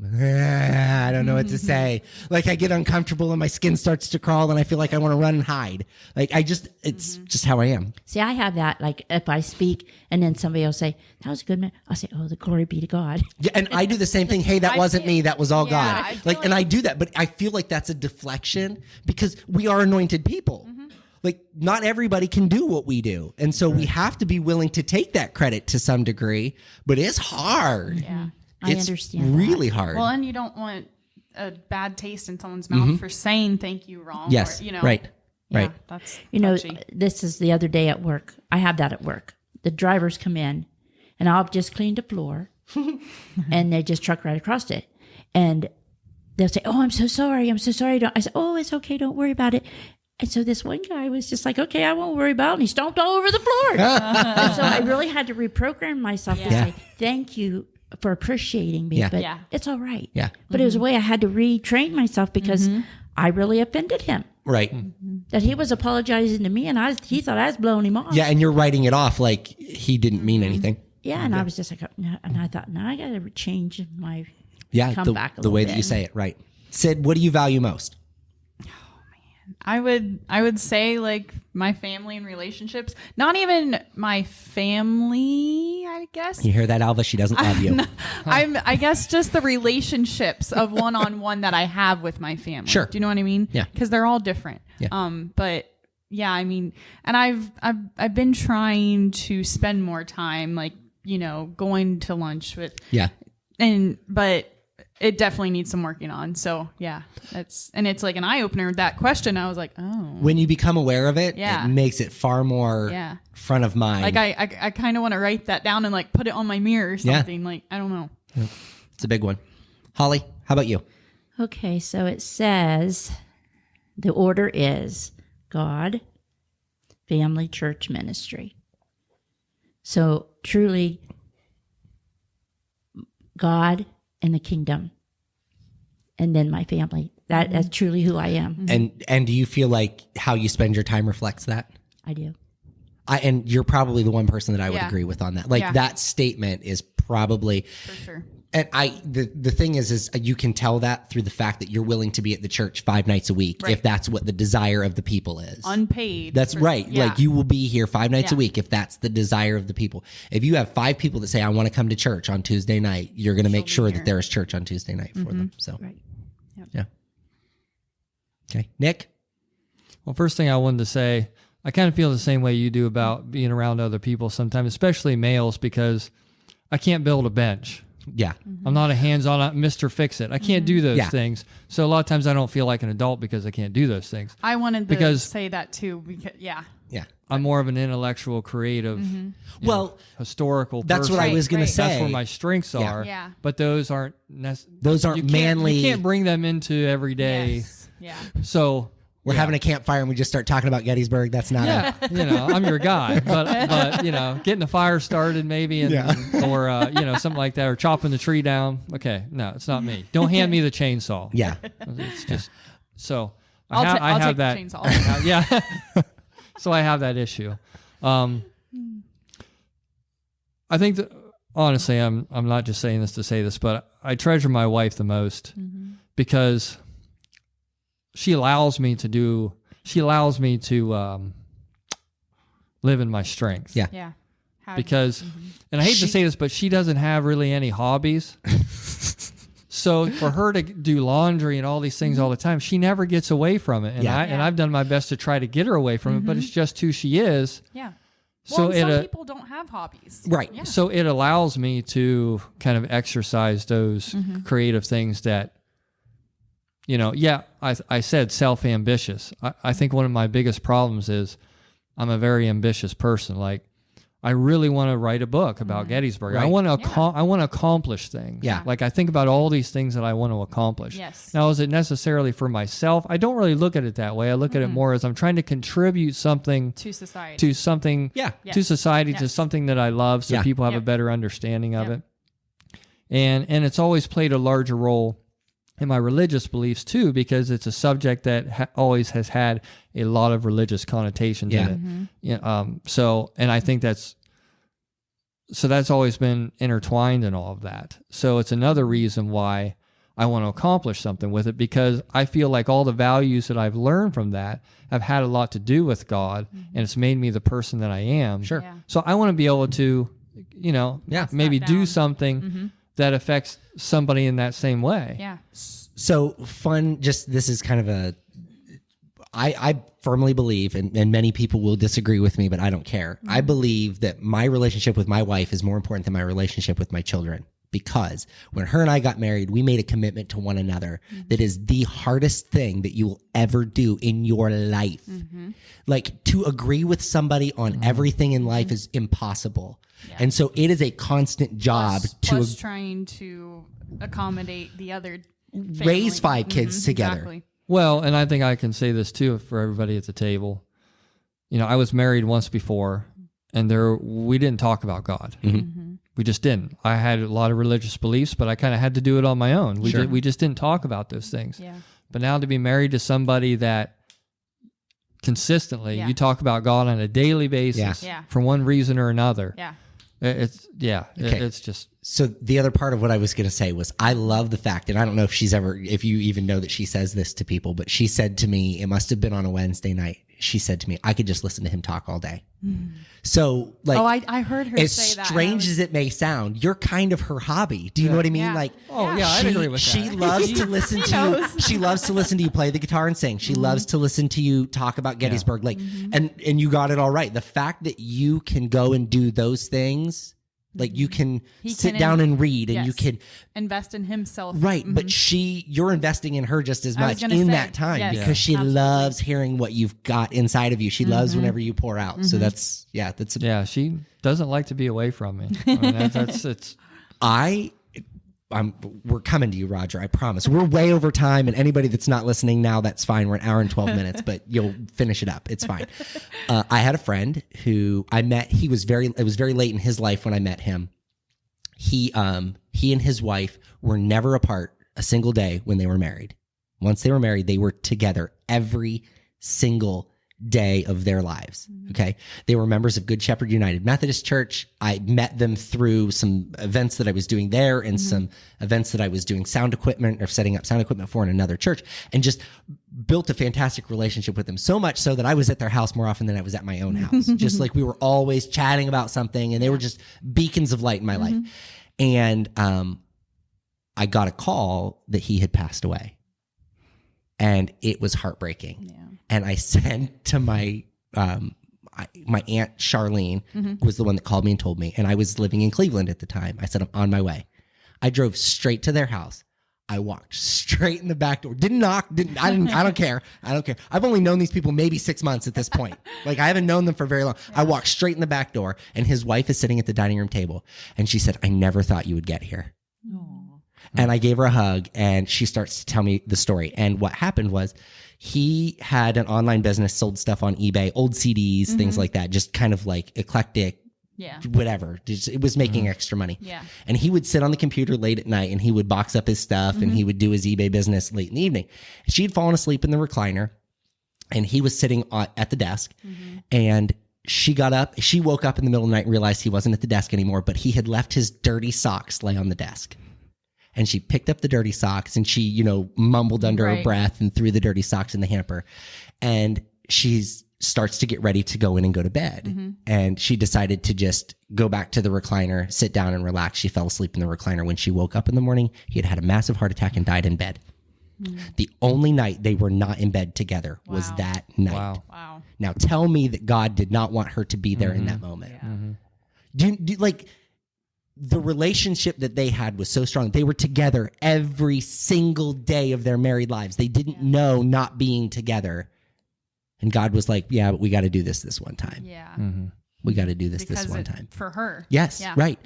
I don't know what to say. Like I get uncomfortable and my skin starts to crawl and I feel like I want to run and hide. Like it's just how I am. See, I have that. Like if I speak and then somebody will say, that was a good man. I'll say, oh, the glory be to God. Yeah, and I do the same thing. Hey, that wasn't me. That was all Yeah, I God. feel Like, and I do that, but I feel like that's a deflection because we are anointed people. Like, not everybody can do what we do, and so we have to be willing to take that credit to some degree. But it's hard. Yeah. I It's understand. really hard. Well, and you don't want a bad taste in someone's mouth for saying thank you wrong. Yes. Or, Right. Yeah, Right. That's You know, touchy. this is the other day at work. I have that at work. The drivers come in and I've just cleaned the floor and they just truck right across it. And they'll say, oh, I'm so sorry. I'm so sorry. I said, oh, it's okay. Don't worry about it. And so this one guy was just like, okay, I won't worry about it. And he stomped all over the floor. And so I really had to reprogram myself to Yeah. say, thank you for appreciating me, Yeah. but Yeah. it's all right. Yeah. But it was a way I had to retrain myself because I really offended him. Right. That he was apologizing to me, and he thought I was blowing him off. Yeah, and you're writing it off like he didn't mean anything. Yeah, and I was just like, no, and I thought, no, I got to change my. Yeah, Come back a the little way bit. that you say it. Right. Sid, what do you value most? I would say like my family and relationships. Not even my family, I guess. You hear that, Alva? She doesn't love you. I guess just the relationships of one-on-one that I have with my family. Sure. Do you know what I mean? Yeah. Because they're all different. Yeah. But yeah, I mean, and I've been trying to spend more time, like, you know, going to lunch with, Yeah. but it definitely needs some working on. So yeah, it's like an eye opener. That question, I was like, oh, When you become aware of it, Yeah. it makes it far more Yeah. front of mind. like I kind of want to write that down and like put it on my mirror or Yeah. something. Like, I don't know. It's a big one. Holly, how about you? Okay, so it says the order is God, family, church, ministry. So truly, God and the kingdom, and then my family. That's truly who I am. And do you feel like how you spend your time reflects that? I do. And you're probably the one person that I would Yeah. agree with on that. Like Yeah. that statement is probably, For sure. and the thing is you can tell that through the fact that you're willing to be at the church 5 nights a week Right. if that's what the desire of the people is. Unpaid. That's right. Yeah. Like you will be here 5 nights a Yeah. week if that's the desire of the people. If you have 5 people that say, I want to come to church on Tuesday night, you're going to make sure that there is church on Tuesday night for them. So, Right. yeah. Okay. Nick? Well, first thing I wanted to say, I kind of feel the same way you do about being around other people sometimes, especially males, because I can't build a bench. Yeah. I'm not a hands-on Mr. Fix-It. I can't do those Yeah. things. So a lot of times I don't feel like an adult because I can't do those things. I wanted to Because- say that too. Because, yeah. Yeah. I'm more of an intellectual, creative, Well, historical that's person. what I Right, was going right. to say. That's where my strengths Yeah. are. Yeah. But those aren't Those aren't manly. You can't bring them into everyday. Yes. Yeah. So We're having a campfire and we just start talking about Gettysburg. That's not Yeah, I'm your guy, but getting a fire started maybe, or something like that, or chopping the tree down. Okay, no, it's not me. Don't hand me the chainsaw. Yeah. It's just so I'll I have take that. the chainsaw. Yeah, so I have that issue. I think that honestly, I'm not just saying this to say this, but I treasure my wife the most because she allows me to live in my strength. Yeah. Yeah. Because, and I hate to say this, but she doesn't have really any hobbies. So for her to do laundry and all these things all the time, she never gets away from it. And Yeah. I've done my best to try to get her away from it, but it's just who she is. Yeah. So Well, some people don't have hobbies. Right. Yeah. So it allows me to kind of exercise those creative things that, I said self-ambitious. I think one of my biggest problems is I'm a very ambitious person. Like, I really want to write a book about Gettysburg. Right. I want to accomplish things. Yeah. Like, I think about all these things that I want to accomplish. Yes. Now, is it necessarily for myself? I don't really look at it that way. I look at it more as I'm trying to contribute something To society. to something, Yeah. to society, to Yes. something that I love, so Yeah. people have a Yep. better understanding of Yep. it. And it's always played a larger role in my religious beliefs too, because it's a subject that always has had a lot of religious connotations Yeah. in it. And I think that's always been intertwined in all of that. So it's another reason why I want to accomplish something with it, because I feel like all the values that I've learned from that have had a lot to do with God, and it's made me the person that I am. Sure. Yeah. So I want to be able to, maybe that do down. something that affects somebody in that same way. Yeah. So fun, this is kind of I firmly believe, and many people will disagree with me, but I don't care. I believe that my relationship with my wife is more important than my relationship with my children, because when her and I got married, we made a commitment to one another that is the hardest thing that you will ever do in your life. Like, to agree with somebody on everything in life is impossible. And so it is a constant job Plus trying to accommodate the other family. raise 5 kids together. Exactly. Well, and I think I can say this too for everybody at the table. I was married once before, and we didn't talk about God. We just didn't. I had a lot of religious beliefs, but I kind of had to do it on my own. We just didn't talk about those things. Yeah. But now to be married to somebody that consistently you talk about God on a daily basis Yeah. for one reason or another. Yeah. It's just. So the other part of what I was going to say was, I love the fact, and I don't know if you even know that she says this to people, but she said to me, it must have been on a Wednesday night, she said to me, I could just listen to him talk all day. So, like, I heard her as say that. strange as it may sound, you're kind of her hobby. Do you know what I mean? Yeah. Like, Oh yeah, I'd agree with that. she loves to listen to you. She loves to listen to you play the guitar and sing. She loves to listen to you talk about Gettysburg. Like, and you got it all right. The fact that you can go and do those things, like, you can sit down and read, and you can invest in himself. right. But you're investing in her just as I was much gonna in say, that time, yes, because she absolutely. loves hearing what you've got inside of you. She loves whenever you pour out. So that's Yeah, she doesn't like to be away from me. I mean, it's. we're coming to you, Roger. I promise. We're way over time, and anybody that's not listening now, that's fine. We're an hour and 12 minutes, but you'll finish it up. It's fine. I had a friend who I met. It was very late in his life when I met him. He and his wife were never apart a single day when they were married. Once they were married, they were together every single day of their lives. Okay. They were members of Good Shepherd United Methodist Church. I met them through some events that I was doing there, and some events that I was doing sound equipment or setting up sound equipment for in another church, and just built a fantastic relationship with them. So much so that I was at their house more often than I was at my own house. Just like, we were always chatting about something, and they were just beacons of light in my life. And I got a call that he had passed away, and it was heartbreaking. Yeah. And I said to my my aunt Charlene was the one that called me and told me, and I was living in Cleveland at the time. I said, I'm on my way. I drove straight to their house. I walked straight in the back door. Didn't knock. I don't care. I don't care. I've only known these people maybe 6 months at this point. Like, I haven't known them for very long. I walked straight in the back door, and his wife is sitting at the dining room table, and she said, I never thought you would get here. And I gave her a hug, and she starts to tell me the story. And what happened was he had an online business, sold stuff on eBay, old CDs, things like that, just kind of like eclectic, Yeah. whatever. It was making extra money. Yeah. And he would sit on the computer late at night, and he would box up his stuff, and he would do his eBay business late in the evening. She'd fallen asleep in the recliner, and he was sitting at the desk, and she got up. She woke up in the middle of the night and realized he wasn't at the desk anymore, but he had left his dirty socks lay on the desk. And she picked up the dirty socks, and she, mumbled under her Right. breath and threw the dirty socks in the hamper. And she starts to get ready to go in and go to bed. And she decided to just go back to the recliner, sit down and relax. She fell asleep in the recliner. When she woke up in the morning, he had had a massive heart attack and died in bed. The only night they were not in bed together was Wow. that night. Wow. Wow. Now tell me that God did not want her to be there in that moment. Like the relationship that they had was so strong. They were together every single day of their married lives. They didn't know not being together. And God was like, yeah, but we got to do this one time. Yeah. We got to do this Because one it- time. for her. Yes, Yeah. right.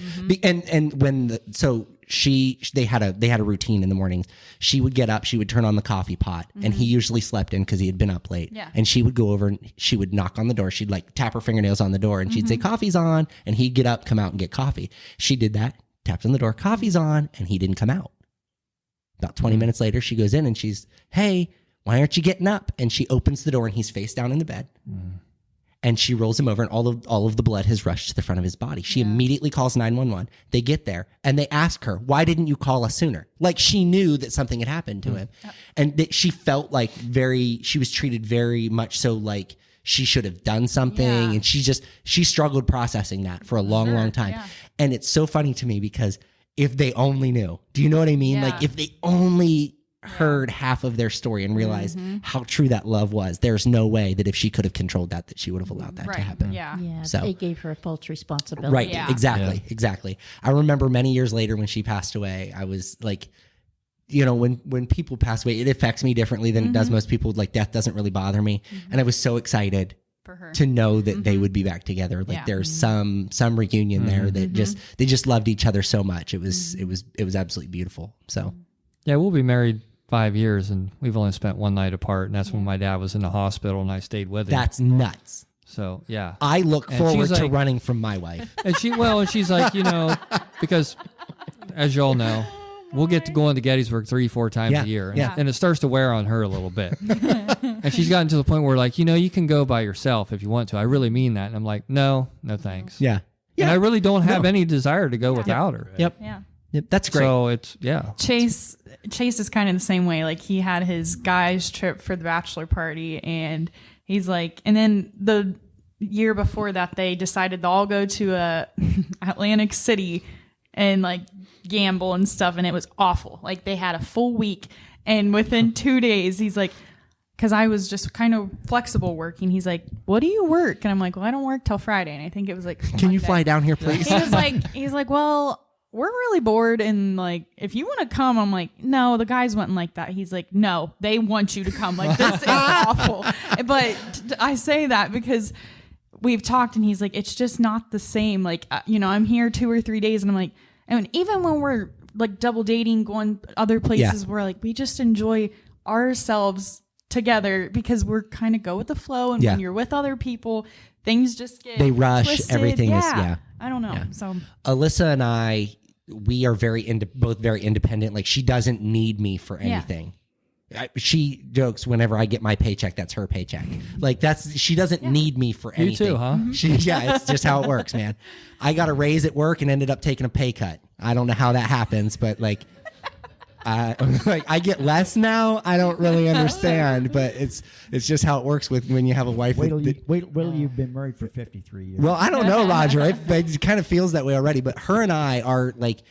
And when they had a routine in the mornings. She would get up, she would turn on the coffee pot, and he usually slept in because he had been up late. Yeah. And she would go over and she would knock on the door. She'd like tap her fingernails on the door, and she'd say, "Coffee's on," and he'd get up, come out, and get coffee. She did that, tapped on the door, "Coffee's on," and he didn't come out. About 20 minutes later, she goes in and she's, "Hey, why aren't you getting up?" And she opens the door and he's face down in the bed. And she rolls him over, and all of the blood has rushed to the front of his body. She immediately calls 911. They get there and they ask her, "Why didn't you call us sooner?" Like she knew that something had happened to him. And that she felt like she was treated very much so like she should have done something. Yeah. And she struggled processing that for a long, long time. yeah. And it's so funny to me because if they only knew, do you know what I mean? Yeah. Like if they only heard half of their story and realized how true that love was, there's no way that if she could have controlled that she would have allowed that to Right. happen. Yeah. Yeah, So- they gave her a false responsibility. Right. Yeah. Exactly. I remember many years later when she passed away, I was like, when people pass away, it affects me differently than it does most people. Like death doesn't really bother me. And I was so excited For her. to know that they would be back together. Like Yeah. there's some reunion there that they just loved each other so much. It was absolutely beautiful. So Yeah, we'll be married 5 years, and we've only spent one night apart, and that's when my dad was in the hospital, and I stayed with him. that's nuts. So yeah, I look And forward she's to like- running from my wife. and she's like, because as y'all know, we'll get to go into Gettysburg 3-4 times Yeah, a year, yeah. and it starts to wear on her a little bit. And she's gotten to the point where like, you can go by yourself if you want to. I really mean that, and I'm like, no thanks. Yeah. And I really don't have No. any desire to go without her. Yep. Yeah. Yep. That's great. So it's Chase is kind of the same way. Like he had his guys trip for the bachelor party, and he's like, and then the year before that, they decided to all go to Atlantic City and like gamble and stuff, and it was awful. Like they had a full week, and within 2 days, he's like, because I was just kind of flexible working. He's like, "What do you work?" And I'm like, "Well, I don't work till Friday." And I think it was like, Can you Monday. fly down here, please? He's like, "Well, we're really bored, and like, if you want to come," I'm like, "No, the guys wouldn't like that." He's like, "No, they want you to come. Like, this is awful." But I say that because we've talked, and he's like, "It's just not the same." Like, I'm here 2 or 3 days, and I'm like, and even when we're like double dating, going other places, we're like, we just enjoy ourselves together because we're kind of go with the flow, and Yeah. when you're with other people, things just get They rush, twisted. everything is- yeah. I don't know. Yeah. So Alyssa and I, we are both very independent. Like she doesn't need me for anything. She jokes whenever I get my paycheck, that's her paycheck. Like she doesn't need me for you anything. too, huh? It's just how it works, man. I got a raise at work and ended up taking a pay cut. I don't know how that happens, but like I get less now. I don't really understand, but it's just how it works when you have a wife. Wait till you've been married for 53 years. Well, I don't know, Roger. It kind of feels that way already. But her and I are like,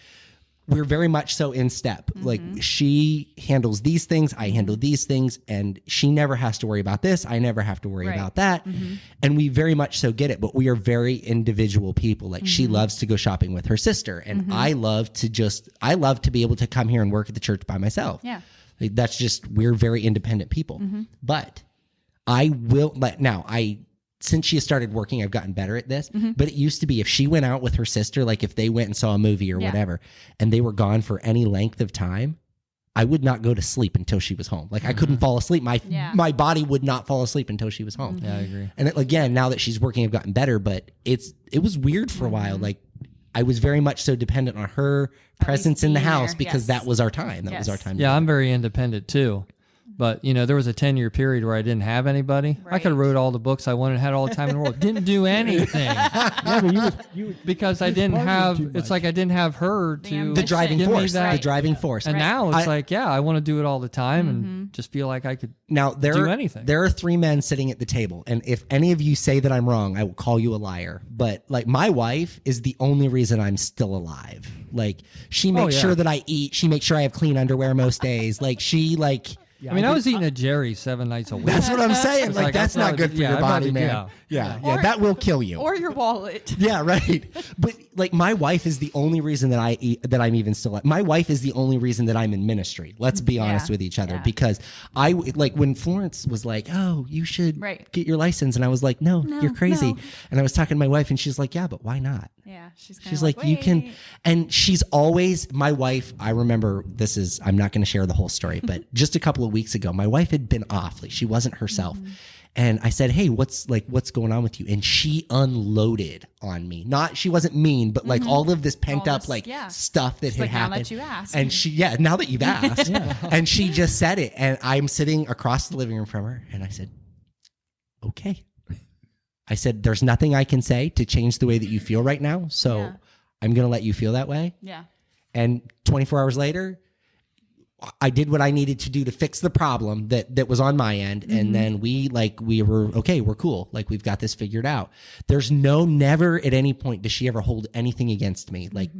we're very much so in step. Like she handles these things, I handle these things, and she never has to worry about this. I never have to worry Right. about that. And we very much so get it. But we are very individual people. Like she loves to go shopping with her sister, and I love to be able to come here and work at the church by myself. Yeah. Like, that's just, we're very independent people. But I will, like, now since she has started working, I've gotten better at this. But it used to be if she went out with her sister, like if they went and saw a movie or whatever, and they were gone for any length of time, I would not go to sleep until she was home. Like I couldn't fall asleep. My body would not fall asleep until she was home. Yeah, I agree. And again, now that she's working, I've gotten better. But it was weird for a while. Like I was very much so dependent on her presence in the being house there, because yes. that was our time. That was Yes. our time. Yeah, I'm very independent too. But, there was a 10-year period where I didn't have anybody. I could have wrote all the books I wanted, had all the time in the world. Didn't do anything Yeah, but you because I you didn't partied have, too it's much. like I didn't have her to. The driving give me force. that. The driving force. And now it's I- like, I want to do it all the time and just feel like I could. Now do anything. There are 3 men sitting at the table, and if any of you say that I'm wrong, I will call you a liar. But like my wife is the only reason I'm still alive. Like she makes yeah. sure that I eat. She makes sure I have clean underwear most days. Like she like. Yeah, I mean, I was eating a Jerry 7 nights a week. That's what I'm saying. It's Like like, that's I not thought- good for yeah, your I body, thought- man. yeah. Yeah, that will kill you. Or your wallet. Yeah, right. But like my wife is the only reason that I'm even still. My wife is the only reason that I'm in ministry. Let's be honest with each other, because I like when Florence was like, "Oh, you should Right. get your license," and I was like, "No, you're crazy." no. And I was talking to my wife, and she's like, "Yeah, but why not?" Yeah, she's She's like, "You can," and she's always my wife. I remember this is. I'm not going to share the whole story, but just a couple of weeks ago, my wife had been off. Like she wasn't herself. And I said, "Hey, what's going on with you?" And she unloaded on me. Not, she wasn't mean, but like all of this pent up this- like yeah. stuff that She's had like, now happened. that you asked. And now that you've asked, and she just said it. And I'm sitting across the living room from her, and I said, "Okay." I said, "There's nothing I can say to change the way that you feel right now, so Yeah. I'm going to let you feel that way." Yeah. And 24 hours later, I did what I needed to do to fix the problem that was on my end. And then we were, okay, we're cool. Like we've got this figured out. There's never at any point does she ever hold anything against me. Like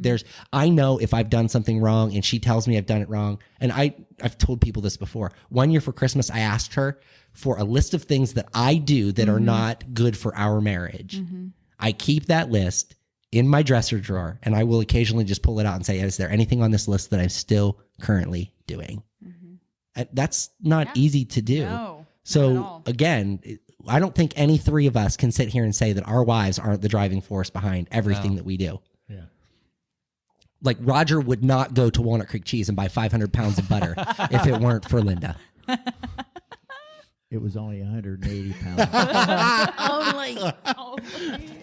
I know if I've done something wrong and she tells me I've done it wrong. And I've told people this before. One year for Christmas, I asked her for a list of things that I do that are not good for our marriage. I keep that list in my dresser drawer, and I will occasionally just pull it out and say, "Is there anything on this list that I'm still currently doing?" That's not easy to do. No, not at So all. again, I don't think any 3 of us can sit here and say that our wives aren't the driving force behind everything that we do. Yeah. Like Roger would not go to Walnut Creek Cheese and buy 500 pounds of butter if it weren't for Linda. It was only 180 pounds. Only.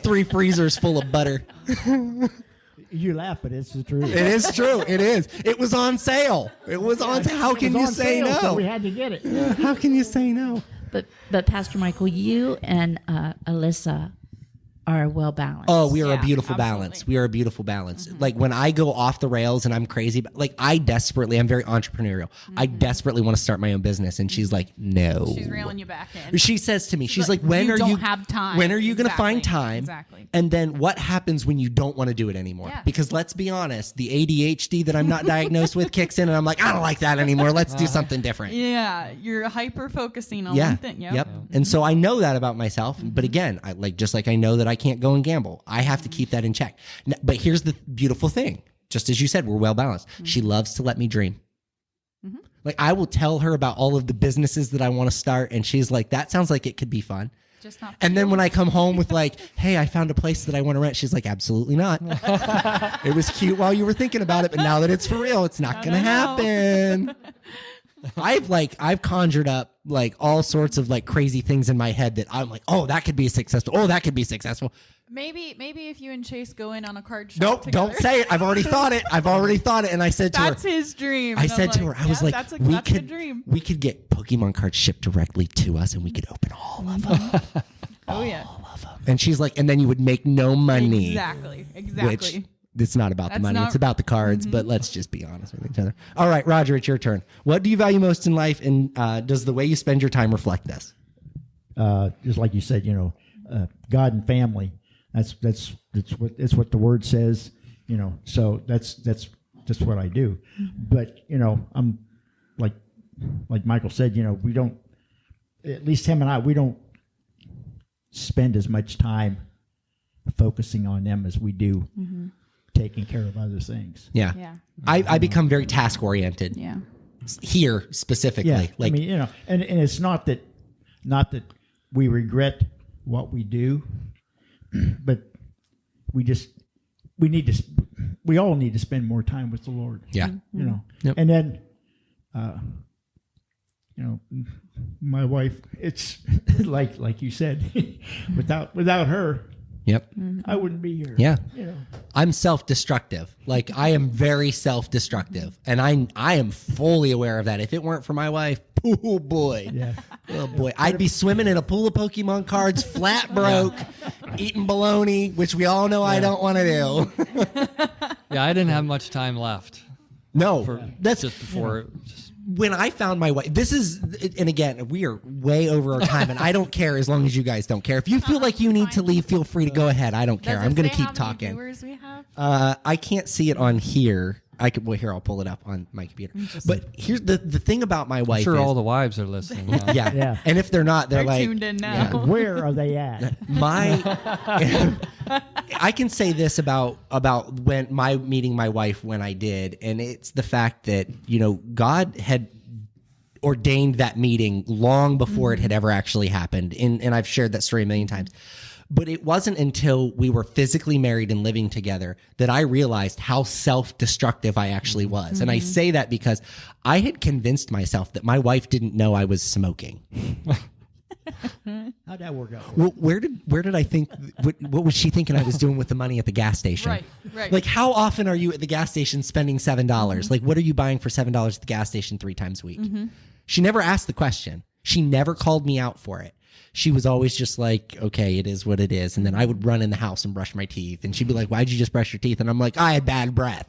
3 freezers full of butter. You laugh, but it's the truth. It is true. It is. It was on sale. It was on sale. How can you say no? So we had to get it. How can you say no? But Pastor Michael, you and Alyssa are well balanced. Oh, we are a Yeah, beautiful absolutely. balance. We are a beautiful balance. Like when I go off the rails and I'm crazy, but like I'm very entrepreneurial. I desperately want to start my own business. And she's like, no. She's reeling you back in. She says to me, she's Like, like, when you are don't you have time. When are you going to Exactly. find time? Exactly. And then what happens when you don't want to do it anymore? Yeah. Because let's be honest, the ADHD that I'm not diagnosed with kicks in and I'm like, I don't like that anymore. Let's do something different. Yeah, you're hyper focusing on Yeah. one thing. Yep. And so I know that about myself. But again, just like I know that I can't go and gamble, I have to keep that in check. But here's the beautiful thing. Just as you said, we're well balanced. She loves to let me dream. Like I will tell her about all of the businesses that I want to start. And she's like, that sounds like it could be fun. Just not. And then when I come home with like, hey, I found a place that I want to rent, she's like, absolutely not. It was cute while you were thinking about it, but now that it's for real, it's not going to happen. I've conjured up like all sorts of like crazy things in my head that I'm like, oh, that could be successful. Oh, that could be successful. maybe if you and Chase go in on a card shop Nope, together. don't say it. I've already thought it. And I said to her, That's his dream. I And said I'm to her, I was yeah, like, that's a we good could dream. we could get Pokemon cards shipped directly to us and we could open all of them. Oh yeah, And she's like, and then you would make no money. exactly. Which it's not about the That's money. not- It's about the cards, but let's just be honest with each other. All right, Roger, it's your turn. What do you value most in life, and does the way you spend your time reflect this? Just like you said, God and family. That's what the word says. So that's what I do. But I'm like Michael said. We don't. At least him and I, we don't spend as much time focusing on them as we do taking care of other things. Yeah. Yeah. I become very task oriented Yeah. here specifically. Yeah, Like, and it's not that we regret what we do, but we all need to spend more time with the Lord. Yeah. You know, Yep. and then, you know, my wife, it's like you said, without her, Yep. I wouldn't be here. Yeah. You know, I'm self-destructive. Like I am very self-destructive, and I am fully aware of that. If it weren't for my wife, oh boy, yeah. oh boy, I'd be swimming in a pool of Pokemon cards, flat broke, eating bologna, which we all know I don't want to do. Yeah, I didn't have much time left. No, that's Just before. when I found my wife. This is, and again, we are way over our time, and I don't care as long as you guys don't care. If you feel like you need to leave, feel free to go ahead. I don't care. Does it I'm going to say keep how many talking. viewers we have? I can't see it on here. Here, I'll pull it up on my computer. But here's the thing about my wife. I'm sure is, all the wives are listening. Now. yeah. Yeah. And if they're not, they're like tuned in now. Where are they at? my. I can say this about when meeting my wife when I did, and it's the fact that God had ordained that meeting long before it had ever actually happened, and I've shared that story a million times. But it wasn't until we were physically married and living together that I realized how self-destructive I actually was. And I say that because I had convinced myself that my wife didn't know I was smoking. How'd that work out? Well, where did I think? What was she thinking I was doing with the money at the gas station? Right. Like, how often are you at the gas station spending $7? Like, what are you buying for $7 at the gas station 3 times a week? She never asked the question. She never called me out for it. She was always just like, okay, it is what it is. And then I would run in the house and brush my teeth. And she'd be like, why'd you just brush your teeth? And I'm like, I had bad breath.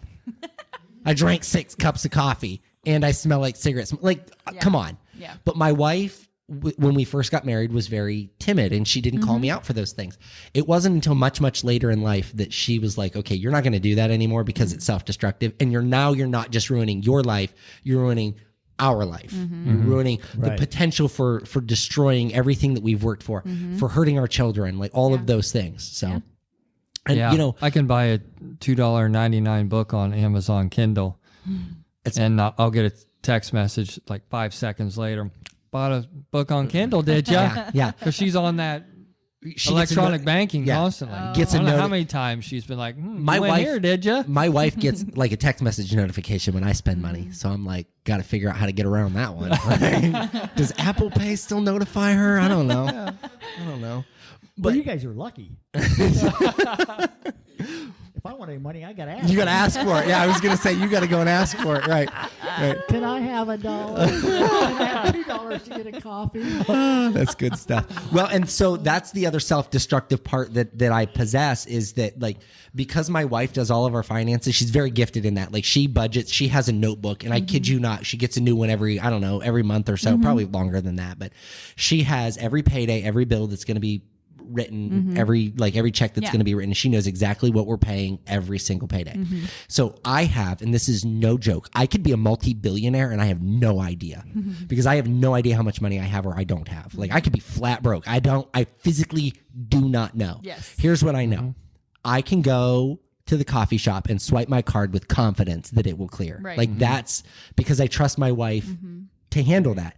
I drank 6 cups of coffee and I smell like cigarettes. Like, come on. Yeah. But my wife, when we first got married, was very timid and she didn't call me out for those things. It wasn't until much, much later in life that she was like, okay, you're not going to do that anymore because it's self-destructive. And you're not just ruining your life, you're ruining our life. You're ruining the Right. potential for destroying everything that we've worked for hurting our children, like all of those things. So, and Yeah, I can buy a $2.99 book on Amazon Kindle, and I'll get a text message like 5 seconds later. Bought a book on Kindle, did ya? yeah. Because she's on that She electronic gets a banking yeah. constantly. Gets a I don't know how noti- many times she's been like, My you went wife- here, did ya? My wife gets like a text message notification when I spend money. So I'm like, got to figure out how to get around that one. Does Apple Pay still notify her? I don't know. I don't know. But you guys are lucky. If I want any money, I got to ask. You got to ask for it. Yeah, I was going to say, you got to go and ask for it. Right. Can I have $1? Can I have $2 to get a coffee? That's good stuff. Well, and so that's the other self-destructive part that I possess is that, like, because my wife does all of our finances, she's very gifted in that. Like, she budgets, she has a notebook, and I kid you not, she gets a new one every month or so, probably longer than that. But she has every payday, every bill that's going to be written, every check that's going to be written. She knows exactly what we're paying every single payday. So I have, and this is no joke, I could be a multi-billionaire and I have no idea because I have no idea how much money I have or I don't have. Like, I could be flat broke. I physically do not know. Yes. Here's what I know. I can go to the coffee shop and swipe my card with confidence that it will clear. Right. Like, that's because I trust my wife to handle that.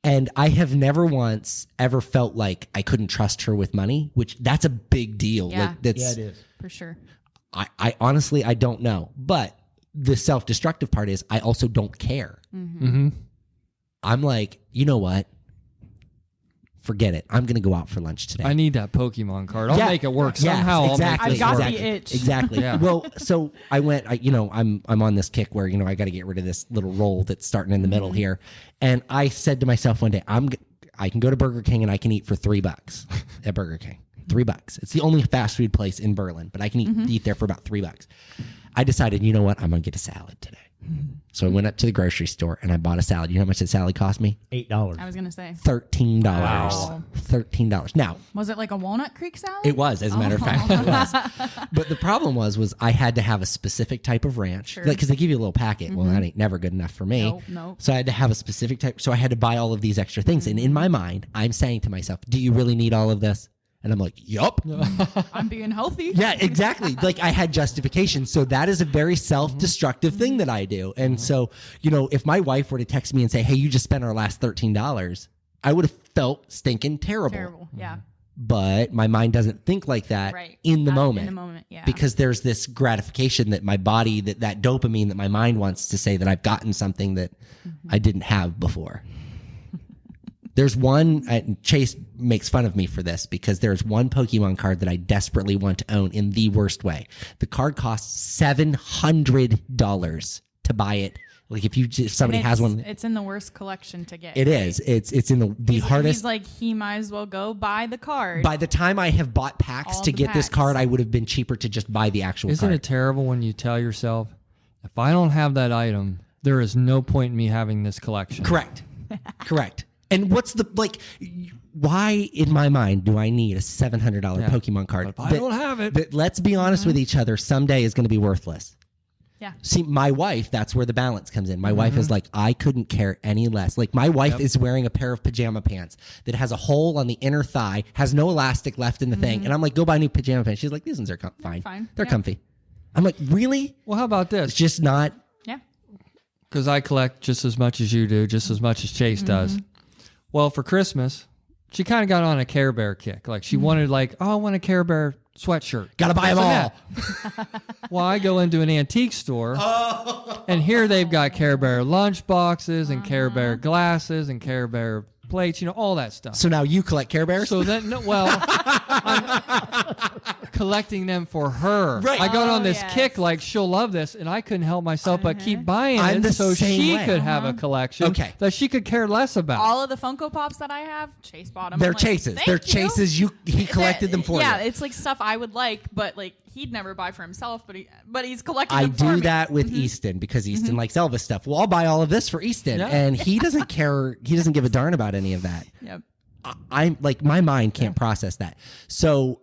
And I have never once ever felt like I couldn't trust her with money, which that's a big deal. Yeah. Like, that's, Yeah, it is. For sure. I honestly, I don't know. But the self-destructive part is I also don't care. I'm like, you know what? Forget it. I'm going to go out for lunch today. I need that Pokemon card. I'll make it work Yeah, somehow. exactly. I've got the exactly, itch. Exactly. Yeah. Well, so I went. I'm on this kick where I got to get rid of this little roll that's starting in the middle here, and I said to myself one day, I can go to Burger King and I can eat for $3 at Burger King. $3. It's the only fast food place in Berlin, but I can eat there for about $3. I decided, you know what? I'm gonna get a salad today. So I went up to the grocery store and I bought a salad. You know how much that salad cost me? $8. I was going to say. $13. Wow. $13. Now, Was it like a Walnut Creek salad? it was, as a matter of fact, it was. But the problem was I had to have a specific type of ranch, Sure. because they give you a little packet. Well, that ain't never good enough for me. Nope. So I had to have a specific type. So I had to buy all of these extra things. And in my mind, I'm saying to myself, do you really need all of this? And I'm like, yup. I'm being healthy. Yeah, exactly. Like, I had justification. So that is a very self-destructive thing that I do. And so, if my wife were to text me and say, hey, you just spent our last $13, I would have felt stinking terrible. Terrible. Yeah. but my mind doesn't think like that Right. in the In moment. the moment, yeah. Because there's this gratification that my body, that dopamine that my mind wants to say that I've gotten something that I didn't have before. There's one, Chase makes fun of me for this because there's one Pokemon card that I desperately want to own in the worst way. The card costs $700 to buy it. Like if somebody And has one, it's in the worst collection to get. it is. It's in the hardest. He's like, he might as well go buy the card. By the time I have bought packs All to the get this packs. card, I would have been cheaper to just buy the actual Isn't card. it terrible when you tell yourself, if I don't have that item, there is no point in me having this collection? Correct. Correct. And what's the, like, why in my mind do I need a $700 Pokemon card? But if I don't have it. That, let's be honest with each other, someday is going to be worthless. yeah. See, my wife, that's where the balance comes in. My wife is like, I couldn't care any less. Like, my wife is wearing a pair of pajama pants that has a hole on the inner thigh, has no elastic left in the thing. And I'm like, go buy new pajama pants. She's like, these ones are fine. fine. They're Yeah. comfy. I'm like, really? Well, how about It's this? just not. Yeah. Because I collect just as much as you do, just as much as Chase does. Well, for Christmas, she kind of got on a Care Bear kick. Like she wanted, like, oh, I want a Care Bear sweatshirt. Got to buy them all. Well, I go into an antique store, and here they've got Care Bear lunch boxes and Care Bear glasses and Care Bear plates, you know, all that stuff. So now you collect Care Bears? So then, no, well, I'm collecting them for her. Right. I got on Oh, this yes. kick, like she'll love this, and I couldn't help myself but keep buying I'm it the so same she way. could have a collection Okay. that she could care less about. All of the Funko Pops that I have, Chase bought them. They're I'm like, Chases. "Thank They're you." Chases. He collected them for Yeah, you. it's like stuff I would like, but like he'd never buy for himself. But he's collecting. I them for do me. that with Easton because Easton likes Elvis stuff. Well, I'll buy all of this for Easton, Yeah. and he doesn't care. He doesn't give a darn about any of that. Yep. I'm like, my mind can't process that. So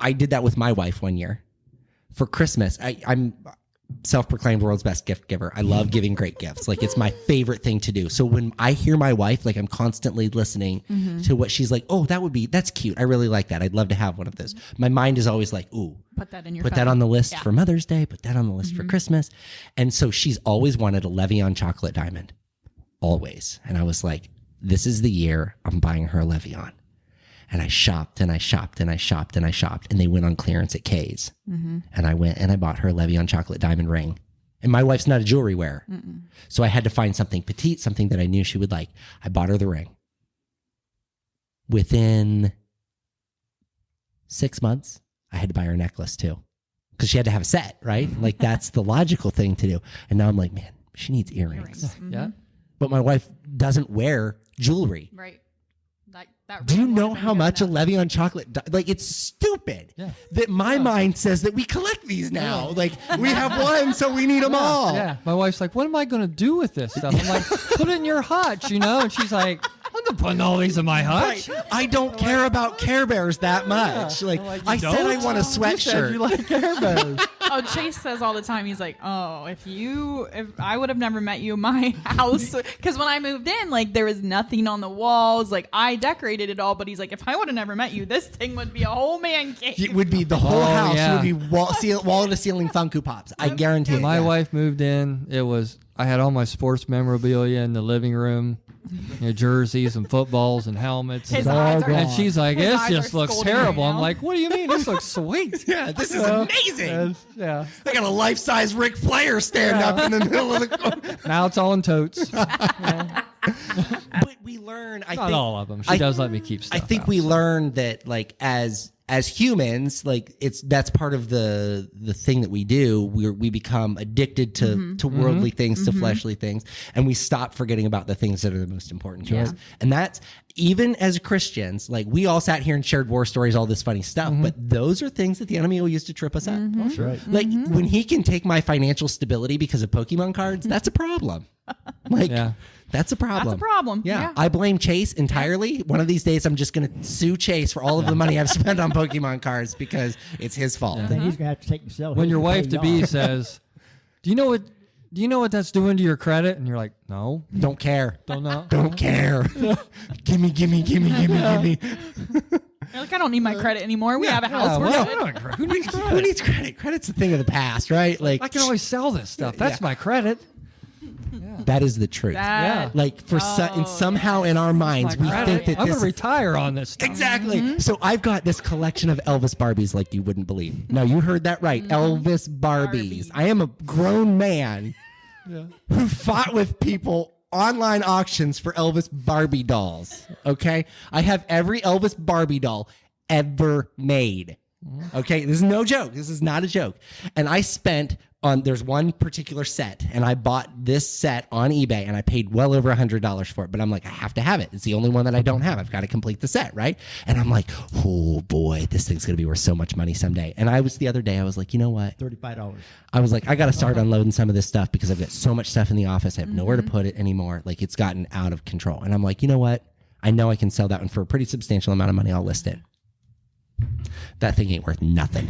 I did that with my wife one year for Christmas. I'm self-proclaimed world's best gift giver. I love giving great gifts. Like, it's my favorite thing to do. So when I hear my wife, like, I'm constantly listening to what she's like, oh, that's cute. I really like that. I'd love to have one of those. My mind is always like, ooh, Put that in your. put phone. that on the list Yeah. for Mother's Day, put that on the list for Christmas. And so she's always wanted a Le'Veon chocolate diamond. Always. And I was like, this is the year I'm buying her a Le'Veon. And I shopped and I shopped and I shopped and I shopped, and they went on clearance at K's. And I went and I bought her a Le'Veon chocolate diamond ring. And my wife's not a jewelry wearer. So I had to find something petite, something that I knew she would like. I bought her the ring. Within 6 months, I had to buy her a necklace too. Because she had to have a set, right? Like, that's the logical thing to do. And now I'm like, man, she needs earrings. Yeah. But my wife doesn't wear jewelry. Right. That Do you ring would know have been how good much a enough. Le'Veon chocolate, like, it's stupid Yeah. that my mind says that we collect these now. Like, we have one, so we need them all. Yeah. My wife's like, what am I going to do with this stuff? I'm like, put it in your hutch, you know? And she's like, I'm not putting all these in my hutch. Right. I don't care about Care Bears that much. Like, I said I want a You said sweatshirt. you like Care Bears. Oh, Chase says all the time. He's like, "Oh, if I would have never met you in my house, because when I moved in, like there was nothing on the walls. Like I decorated it all, but he's like, if I would have never met you, this thing would be a whole man cave." It would be the whole Oh, house yeah. would be wall to ceiling Funko Pops. I guarantee it. My yeah. wife moved in. I had all my sports memorabilia in the living room, jerseys and footballs and helmets. His And, eyes are, and she's like, his this eyes just are looks scolding terrible. right I'm now. like, what do you mean? This looks sweet. Yeah, this is amazing. Yeah. I got a life-size Ric Flair stand up in the middle of the. Now it's all in totes. But we learn. I Not think all of them. She does let me keep I stuff. think out, we so. learn that, like, as humans, like, that's part of the thing that we do. We become addicted to worldly things, to fleshly things, and we stop forgetting about the things that are the most important to us. And that's, even as Christians, like, we all sat here and shared war stories, all this funny stuff, but those are things that the enemy will use to trip us up. Oh, sure. Right. Like, when he can take my financial stability because of Pokemon cards, that's a problem. Like, Yeah. that's a problem. That's a problem. Yeah. I blame Chase entirely. One of these days, I'm just going to sue Chase for all of the money I've spent on Pokemon cards because it's his fault. Then he's gonna have to take himself. When his your and wife pay to be y'all. says, "Do you know what that's doing to your credit?" And you're like, "No, Don't care. don't know." Don't care. gimme. You're like, I don't need my credit anymore. We have a house. Yeah, We're well, good. who needs Who credit? needs credit? Credit's a thing of the past, right? Like, I can always sell this stuff. That's my credit. That is the truth. That- Like and somehow in our minds we think that I'm this gonna retire on this stuff. exactly. So I've got this collection of Elvis Barbies like you wouldn't believe. No, you heard that right. Elvis Barbies. I am a grown man who fought with people online auctions for Elvis Barbie dolls. Okay, I have every Elvis Barbie doll ever made. Okay, this is no joke. This is not a joke. And I spent there's one particular set, and I bought this set on eBay, and I paid well over $100 for it. But I'm like, I have to have it. It's the only one that I don't have. I've got to complete the set, right? And I'm like, oh boy, this thing's gonna be worth so much money someday. And the other day, I was like, you know what? $35. I was like, I got to start unloading some of this stuff because I've got so much stuff in the office. I have nowhere to put it anymore. Like, it's gotten out of control. And I'm like, you know what? I know I can sell that one for a pretty substantial amount of money. I'll list it. That thing ain't worth nothing.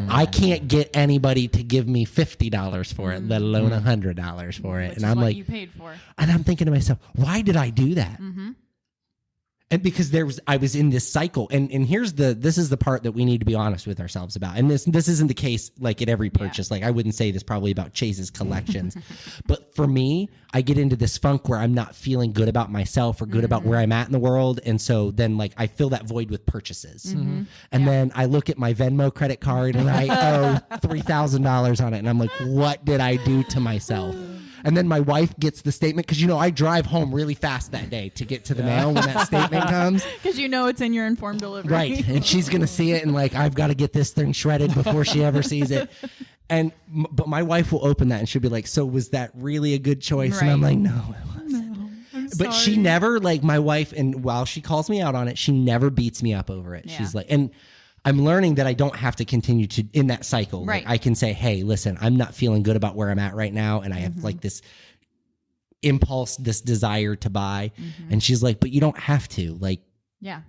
I can't get anybody to give me $50 for it, let alone $100 for it. Which And is I'm what like, you paid for. and I'm thinking to myself, why did I do that? And because I was in this cycle, and this is the part that we need to be honest with ourselves about. And this isn't the case like at every purchase. Like, I wouldn't say this probably about Chase's collections, but for me, I get into this funk where I'm not feeling good about myself or good about where I'm at in the world, and so then like I fill that void with purchases, and then I look at my Venmo credit card and I owe $3,000 on it, and I'm like, what did I do to myself? And then my wife gets the statement because, I drive home really fast that day to get to the mail when that statement comes. Because it's in your informed delivery. Right. And she's going to see it and like, I've got to get this thing shredded before she ever sees it. But my wife will open that and she'll be like, so was that really a good choice? And I'm like, no, it wasn't. But she never, like, my wife, and while she calls me out on it, she never beats me up over it. Yeah. She's like, and I'm learning that I don't have to continue to in that cycle. Right. Like, I can say, hey, listen, I'm not feeling good about where I'm at right now. And I have like this impulse, this desire to buy. And she's like, but you don't have to. Like, Yeah.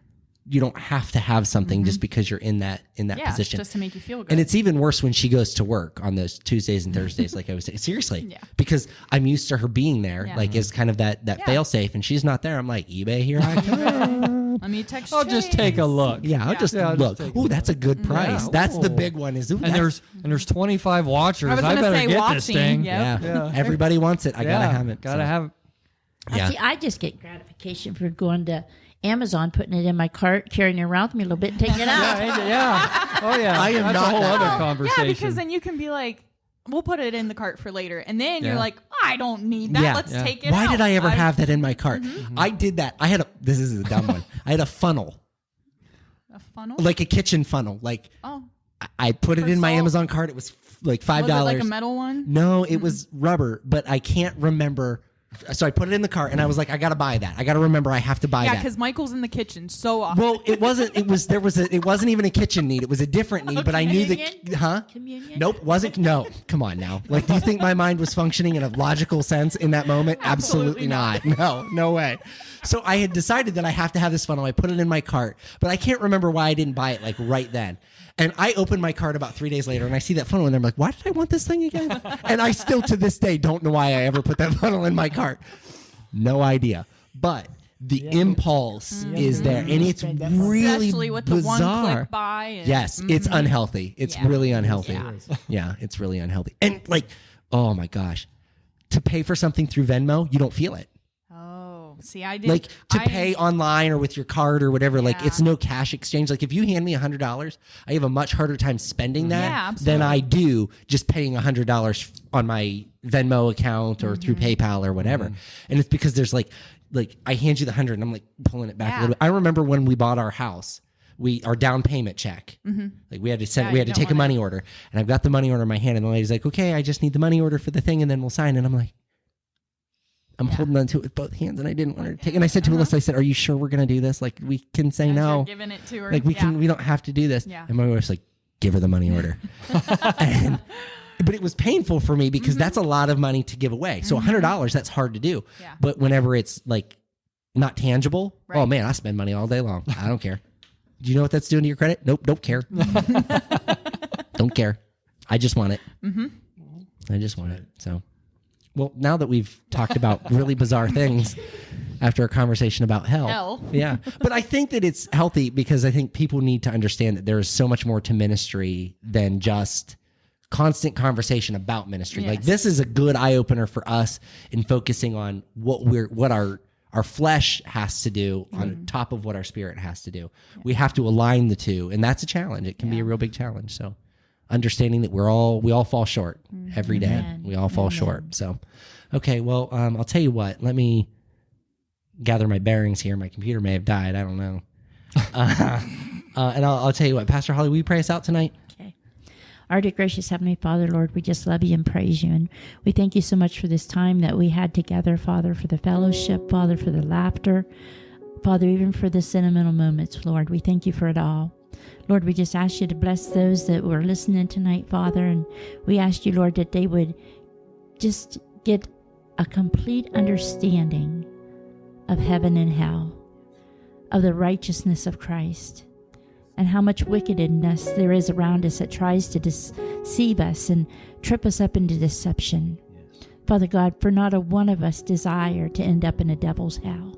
you don't have to have something just because you're in that position. Just to make you feel good. And it's even worse when she goes to work on those Tuesdays and Thursdays, like I was saying. Seriously. Yeah. Because I'm used to her being there, Yeah. like as kind of that fail safe, and she's not there. I'm like, eBay, here I come. Let me text I'll just take a look. Yeah, I'll just Yeah, I'll look. just take Ooh, that's a good price. Yeah. That's the Ooh. big one. Is And there's 25 watchers. I was I gonna better say get watching. this thing. Yep. yeah. Everybody wants it. I gotta have it. Gotta So, have it. Yeah. See, I just get gratification for going to Amazon, putting it in my cart, carrying it around with me a little bit, and taking it out. Yeah. Oh yeah. I am That's not a whole that other bad. conversation. Yeah, because then you can be like, we'll put it in the cart for later. And then you're Yeah. like, I don't need that. Yeah. Let's Yeah. take it Why out. did I ever have that in my cart? I did that. This is a dumb one. I had a funnel, a funnel? like a kitchen funnel. Like, Oh. I put it For in my salt? Amazon cart. It was like $5. Was it like a metal one? No, it was rubber, but I can't remember. So I put it in the cart, and I was like, I gotta buy that. I gotta remember I have to buy Yeah, that. because Michael's in the kitchen so often. Well, it wasn't. It wasn't even a kitchen need. It was a different need. But I knew Communion? the Communion? Nope, wasn't. No, come on now. Like, do you think my mind was functioning in a logical sense in that moment? Absolutely not. No way. So I had decided that I have to have this funnel. I put it in my cart, but I can't remember why I didn't buy it like right then. And I opened my cart about 3 days later, and I see that funnel, and I'm like, why did I want this thing again? And I still, to this day, don't know why I ever put that funnel in my cart. No idea. But the impulse is there, and it's really Especially with bizarre. the one-click buy. And, Yes, it's unhealthy. It's Yeah. really unhealthy. Yeah. Yeah, it's really unhealthy. And like, oh my gosh, to pay for something through Venmo, you don't feel it. Oh, see, I did. Like to pay online or with your card or whatever, like Yeah. it's no cash exchange. Like if you hand me $100, I have a much harder time spending that Yeah, than I do just paying $100 on my Venmo account or through PayPal or whatever. And it's because there's like I hand you the 100 and I'm like pulling it back a Yeah. little bit. I remember when we bought our house, our down payment check, like we had to send, Yeah, we you had to don't take a want money order, and I've got the money order in my hand, and the lady's like, okay, I just need the money order for the thing, and then we'll sign. And I'm like, I'm holding on to it with both hands, and I didn't want her to take. And I said to Alyssa, I said, are you sure we're gonna do this? Like we can say As no. you're giving it to her. Like we don't have to do this. Yeah. And my wife's like, give her the money order. But it was painful for me because that's a lot of money to give away. So $100, that's hard to do. Yeah. But whenever it's like not tangible, oh Right. man, I spend money all day long. I don't care. Do you know what that's doing to your credit? Nope, don't care. Don't care. I just want it. I just want it. So, well, now that we've talked about really bizarre things after a conversation about hell. Yeah. But I think that it's healthy because I think people need to understand that there is so much more to ministry than just constant conversation about ministry. Like Yes. this is a good eye opener for us in focusing on what our flesh has to do on top of what our spirit has to do. We have to align the two, and that's a challenge. It can be a real big challenge. So understanding that we all fall short every day. Amen. We all fall short. So, okay, well, I'll tell you what, let me gather my bearings here. My computer may have died. I don't know. And I'll tell you what, Pastor Holly, will you pray us out tonight? Okay. Our dear gracious Heavenly Father, Lord, we just love you and praise you. And we thank you so much for this time that we had together, Father, for the fellowship, Father, for the laughter, Father, even for the sentimental moments, Lord. We thank you for it all. Lord, we just ask you to bless those that were listening tonight, Father. And we ask you, Lord, that they would just get a complete understanding of heaven and hell, of the righteousness of Christ, and how much wickedness there is around us that tries to deceive us and trip us up into deception. Father God, for not a one of us desire to end up in a devil's hell.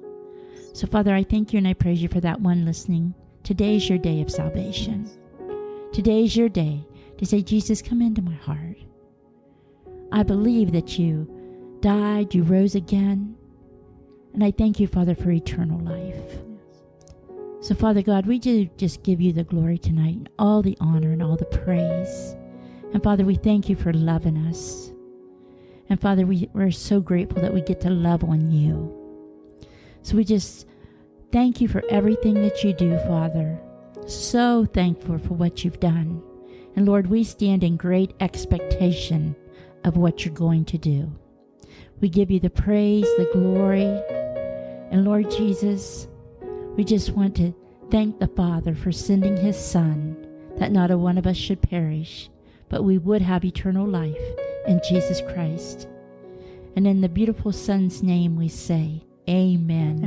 So, Father, I thank you and I praise you for that one listening. Today is your day of salvation. Today is your day to say, Jesus, come into my heart. I believe that you died, you rose again, and I thank you, Father, for eternal life. So, Father God, we do just give you the glory tonight, and all the honor and all the praise. And, Father, we thank you for loving us. And, Father, we're so grateful that we get to love on you. So we just thank you for everything that you do, Father. So thankful for what you've done. And, Lord, we stand in great expectation of what you're going to do. We give you the praise, the glory. And, Lord Jesus, we just want to thank the Father for sending his Son, that not a one of us should perish, but we would have eternal life in Jesus Christ. And in the beautiful Son's name we say, Amen.